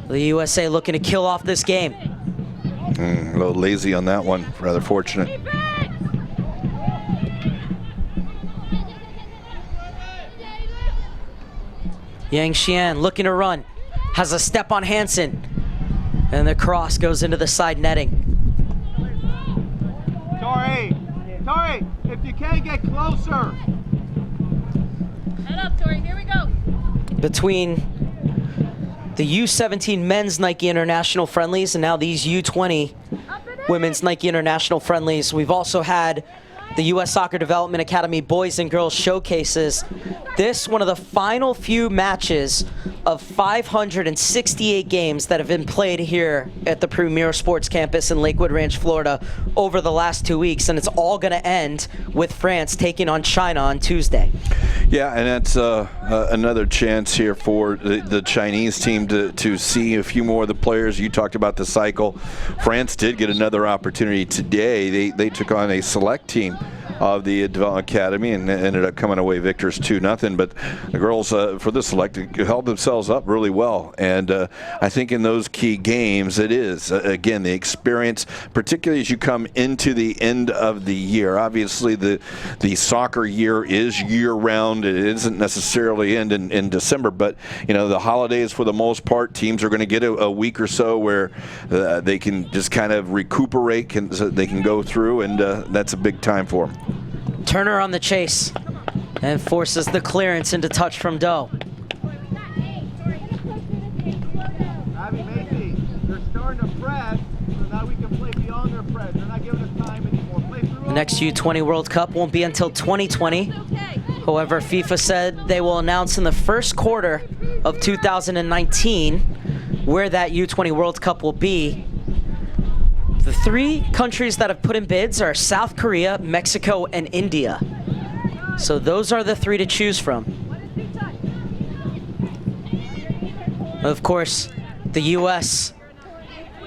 Speaker 2: The USA looking to kill off this game.
Speaker 3: A little lazy on that one. Rather fortunate.
Speaker 2: Yang Xian looking to run. Has a step on Hansen. And the cross goes into the side netting.
Speaker 5: Tori, if you can get closer.
Speaker 4: Head up, Tori. Here we go.
Speaker 2: Between the U-17 men's Nike International Friendlies and now these U-20 women's Nike International Friendlies, we've also had the U.S. Soccer Development Academy Boys and Girls Showcases. This one of the final few matches of 568 games that have been played here at the Premier Sports Campus in Lakewood Ranch, Florida over the last 2 weeks, and it's all going to end with France taking on China on Tuesday.
Speaker 3: Yeah, and that's another chance here for the Chinese team to see a few more of the players. You talked about the cycle. France did get another opportunity today. They took on a select team of the Development Academy and ended up coming away victors 2-0. But the girls for the select held themselves up really well. And I think in those key games, it is, again, the experience, particularly as you come into the end of the year. Obviously, the soccer year is year-round. It isn't necessarily end in December. But, the holidays, for the most part, teams are going to get a week or so where they can just kind of recuperate, so they can go through, and that's a big time for them.
Speaker 2: Turner on the chase and forces the clearance into touch from Doe.
Speaker 5: Abby Macy, they're starting to press, so now we can play beyond their press. They're not giving us time anymore. Play through
Speaker 2: The next U-20 World Cup won't be until 2020. However, FIFA said they will announce in the first quarter of 2019 where that U-20 World Cup will be. The 3 countries that have put in bids are South Korea, Mexico, and India. So those are the 3 to choose from. Of course, the U.S.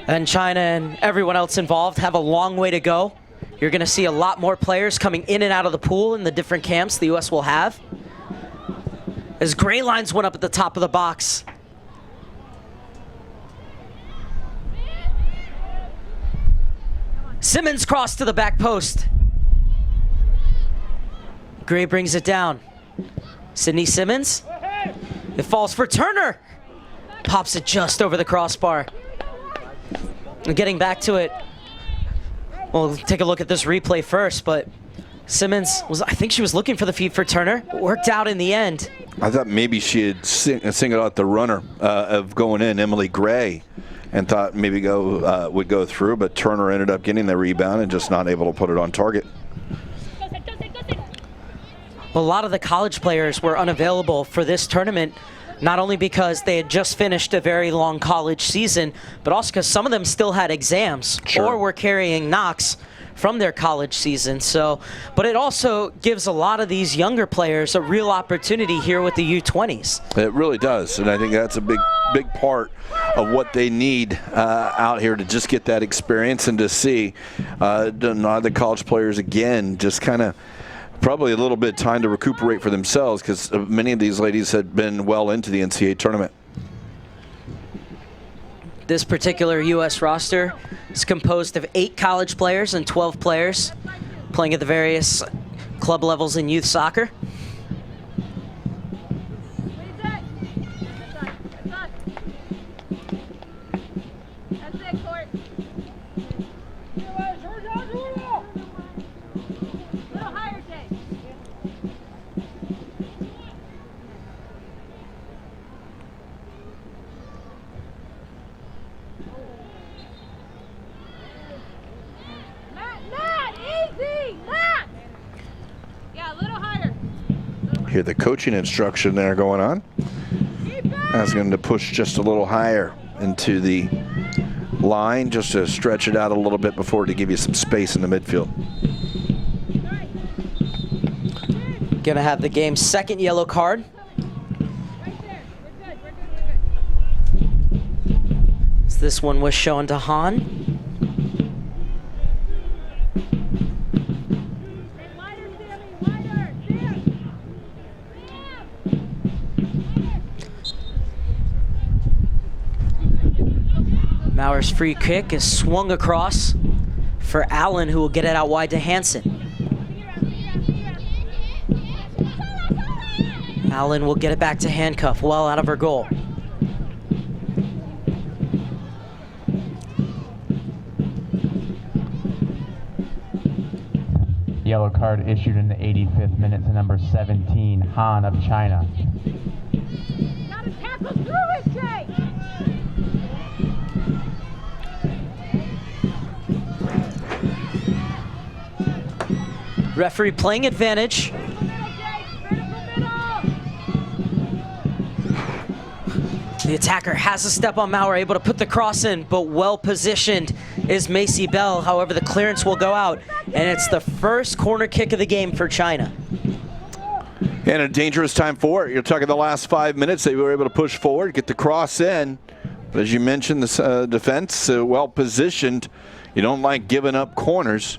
Speaker 2: and China and everyone else involved have a long way to go. You're going to see a lot more players coming in and out of the pool in the different camps the U.S. will have. As gray lines went up at the top of the box. Simmons crossed to the back post. Gray brings it down. Sydney Simmons. It falls for Turner. Pops it just over the crossbar. And getting back to it, we'll take a look at this replay first, but Simmons I think she was looking for the feed for Turner. Worked out in the end.
Speaker 3: I thought maybe she had singled out the runner of going in, Emily Gray, and thought maybe would go through, but Turner ended up getting the rebound and just not able to put it on target.
Speaker 2: A lot of the college players were unavailable for this tournament, not only because they had just finished a very long college season, but also because some of them still had exams or were carrying knocks from their college season. So, but it also gives a lot of these younger players a real opportunity here with the U20s.
Speaker 3: It really does, and I think that's a big part of what they need out here to just get that experience and to see the college players again just kind of probably a little bit time to recuperate for themselves, because many of these ladies had been well into the NCAA tournament.
Speaker 2: This particular U.S. roster is composed of 8 college players and 12 players playing at the various club levels in youth soccer.
Speaker 4: That's it, Court. Little higher, Jay. Matt, easy, Matt. Yeah, a little higher.
Speaker 3: Hear the coaching instruction there going on. Asking them to push just a little higher into the line, just to stretch it out a little bit before, to give you some space in the midfield.
Speaker 2: Gonna have the game's second yellow card.
Speaker 4: Right there. We're good.
Speaker 2: So this one was shown to Han.
Speaker 4: Wider, Sammy, wider. Sam.
Speaker 2: Mauer's free kick is swung across for Allen, who will get it out wide to Hansen. Allen will get it back to Handcuff, well out of her goal.
Speaker 1: Yellow card issued in the 85th minute to number 17, Han of China.
Speaker 4: Gotta tackle through it, Jay.
Speaker 2: Referee playing advantage. The attacker has a step on Mauer, able to put the cross in, but well positioned is Macy Bell. However, the clearance will go out, and it's the first corner kick of the game for China.
Speaker 3: And a dangerous time for it. You're talking the last 5 minutes, they were able to push forward, get the cross in. But as you mentioned, the defense well positioned. You don't like giving up corners.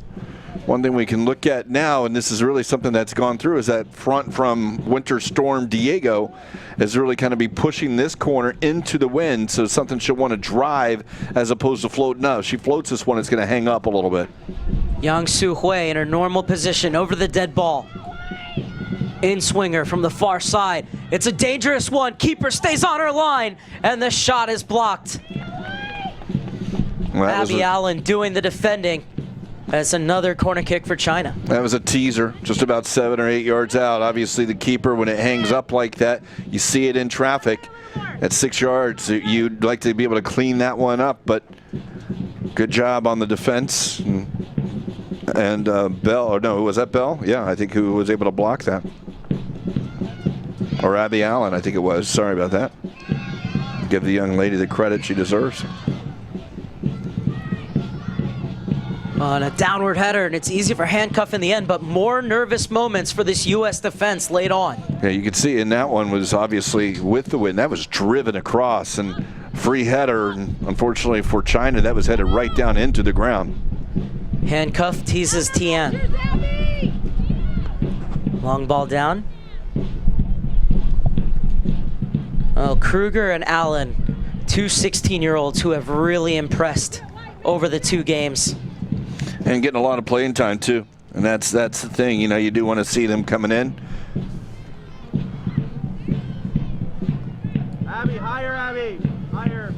Speaker 3: One thing we can look at now, and this is really something that's gone through, is that front from Winter Storm Diego is really kind of be pushing this corner into the wind, so something she'll want to drive as opposed to float. No, she floats this one, it's going to hang up a little bit.
Speaker 2: Yang Su Hui in her normal position over the dead ball. In swinger from the far side. It's a dangerous one. Keeper stays on her line, and the shot is blocked.
Speaker 3: Well,
Speaker 2: Abby Allen doing the defending. That's another corner kick for China.
Speaker 3: That was a teaser, just about 7 or 8 yards out. Obviously, the keeper, when it hangs up like that, you see it in traffic at 6 yards. You'd like to be able to clean that one up, but good job on the defense. And Bell, or no, was that Bell? Yeah, I think who was able to block that. Or Abby Allen, I think it was. Sorry about that. Give the young lady the credit she deserves.
Speaker 2: On a downward header, and it's easy for Handcuff in the end, but more nervous moments for this U.S. defense late on.
Speaker 3: Yeah, you could see, and that one was obviously with the wind. That was driven across, and free header, and unfortunately for China, that was headed right down into the ground.
Speaker 2: Handcuff teases Tian. Long ball down. Oh, Kruger and Allen, two 16-year-olds who have really impressed over the 2 games.
Speaker 3: And getting a lot of playing time, too. And that's the thing. You know, you do want to see them coming in.
Speaker 5: Abby, higher, Abby. Higher.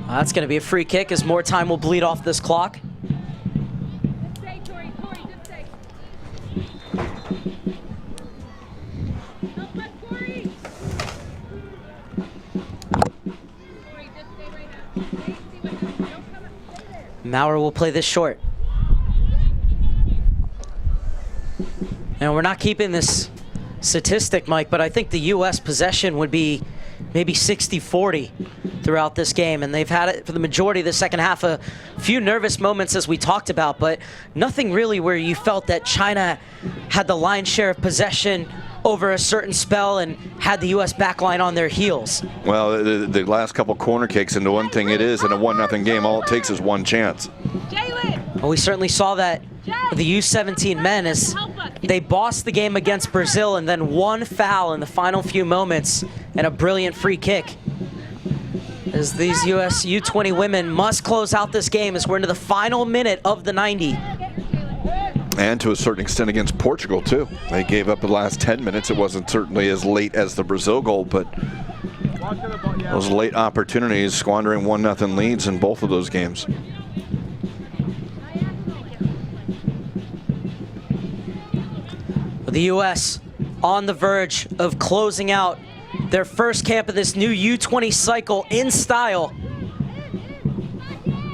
Speaker 2: That's going to be a free kick as more time will bleed off this clock.
Speaker 4: Good stay, Tori, good stay. Don't let Tori. Tori, just stay right now. Stay, see what happens. Don't come up. Stay there.
Speaker 2: Mauer will play this short. And we're not keeping this statistic, Mike, but I think the U.S. possession would be maybe 60-40 throughout this game, and they've had it for the majority of the second half. A few nervous moments, as we talked about, but nothing really where you felt that China had the lion's share of possession over a certain spell and had the U.S. backline on their heels.
Speaker 3: Well, the last couple corner kicks, and the one thing it is, in a 1-0 game, all it takes is one chance.
Speaker 2: Well, we certainly saw that with the U-17 men as they bossed the game against Brazil, and then one foul in the final few moments and a brilliant free kick. As these U.S. U-20 women must close out this game as we're into the final minute of the 90.
Speaker 3: And to a certain extent against Portugal, too. They gave up the last 10 minutes. It wasn't certainly as late as the Brazil goal, but those late opportunities, squandering 1-0 leads in both of those games.
Speaker 2: The U.S. on the verge of closing out their first camp of this new U-20 cycle in style.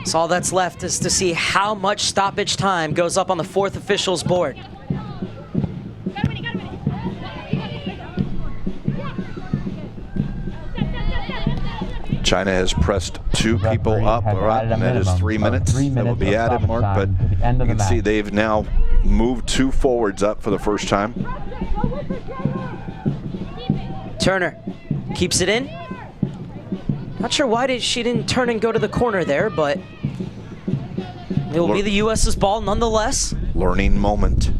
Speaker 2: So all that's left is to see how much stoppage time goes up on the fourth official's board.
Speaker 3: China has pressed 2 people up, and that is 3 minutes. That will be added, Mark, but you can see they've now moved 2 forwards up for the first time.
Speaker 2: Turner keeps it in. Not sure why she didn't turn and go to the corner there, but it will be the U.S.'s ball nonetheless.
Speaker 3: Learning moment.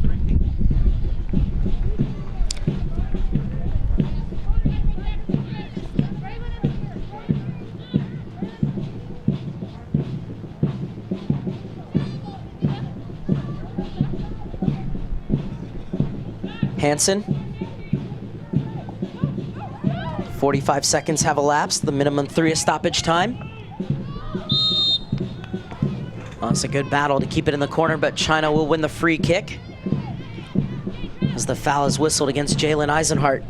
Speaker 2: Hansen. 45 seconds have elapsed, the minimum 3 is stoppage time. Well, it's a good battle to keep it in the corner, but China will win the free kick as the foul is whistled against Jalen Eisenhart.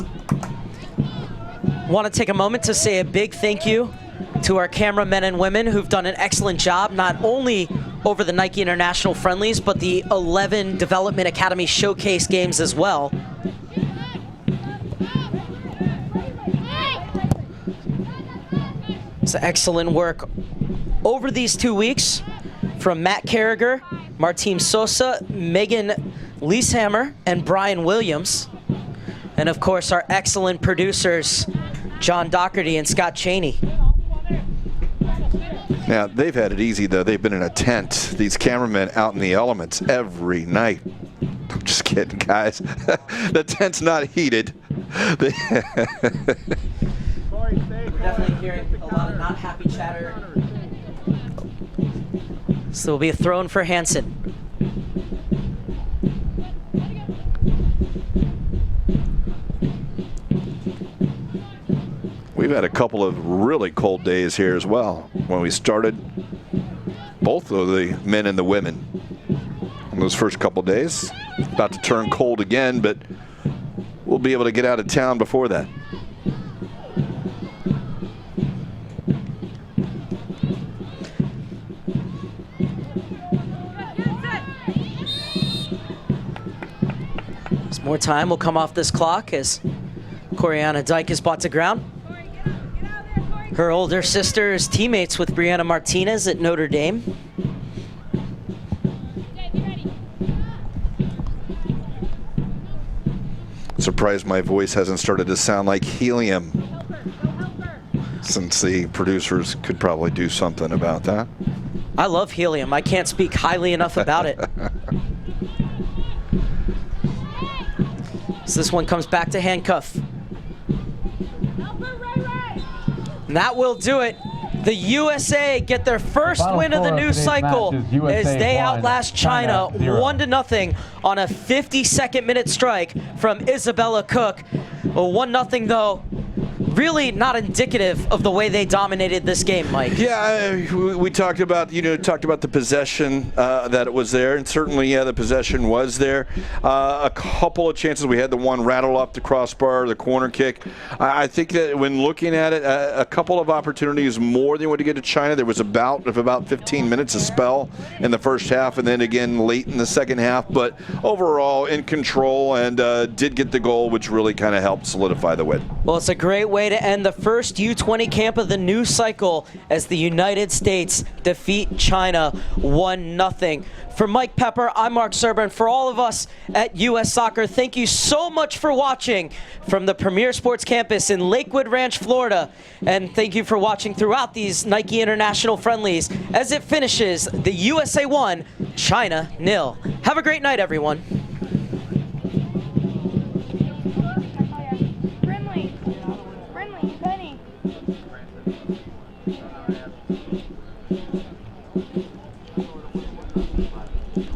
Speaker 2: Want to take a moment to say a big thank you to our cameramen and women who've done an excellent job, not only over the Nike International Friendlies, but the 11 Development Academy Showcase games as well. It's excellent work over these 2 weeks from Matt Carragher, Martine Sosa, Megan Leeshammer, and Brian Williams. And of course, our excellent producers, John Doherty and Scott Cheney.
Speaker 3: Now, they've had it easy, though. They've been in a tent. These cameramen out in the elements every night. I'm just kidding, guys. The tent's not heated.
Speaker 2: We're definitely hearing a lot of not happy chatter. So there'll be a throw in for Hansen.
Speaker 3: We've had a couple of really cold days here as well. When we started, both of the men and the women on those first couple days. About to turn cold again, but we'll be able to get out of town before that.
Speaker 2: More time will come off this clock as Coriana Dyke is brought to ground. Her older sister is teammates with Brianna Martinez at Notre Dame.
Speaker 3: Surprised my voice hasn't started to sound like helium, since the producers could probably do something about that.
Speaker 2: I love helium. I can't speak highly enough about it. So this one comes back to handcuff. And that will do it. The USA get their first win of the new cycle as they outlast China 1-0 on a 52nd minute strike from Isabella Cook. Well, 1-0 though. Really not indicative of the way they dominated this game, Mike.
Speaker 3: Yeah, we talked about, the possession that it was there, and certainly, yeah, the possession was there. A couple of chances. We had the one rattle off the crossbar, the corner kick. I think that when looking at it, a couple of opportunities more than what to get to China. There was about 15 minutes of spell in the first half, and then again late in the second half. But overall, in control, and did get the goal, which really kind of helped solidify the win.
Speaker 2: Well, it's a great way way to end the first U-20 camp of the new cycle as the United States defeat China 1-0. For Mike Pepper, I'm Mark Serber, and for all of us at US Soccer, thank you so much for watching from the Premier Sports Campus in Lakewood Ranch, Florida. And thank you for watching throughout these Nike International Friendlies as it finishes the USA 1, China 0. Have a great night, everyone.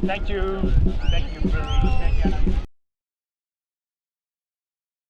Speaker 6: Thank you. Thank you, Friendlies. Thank you.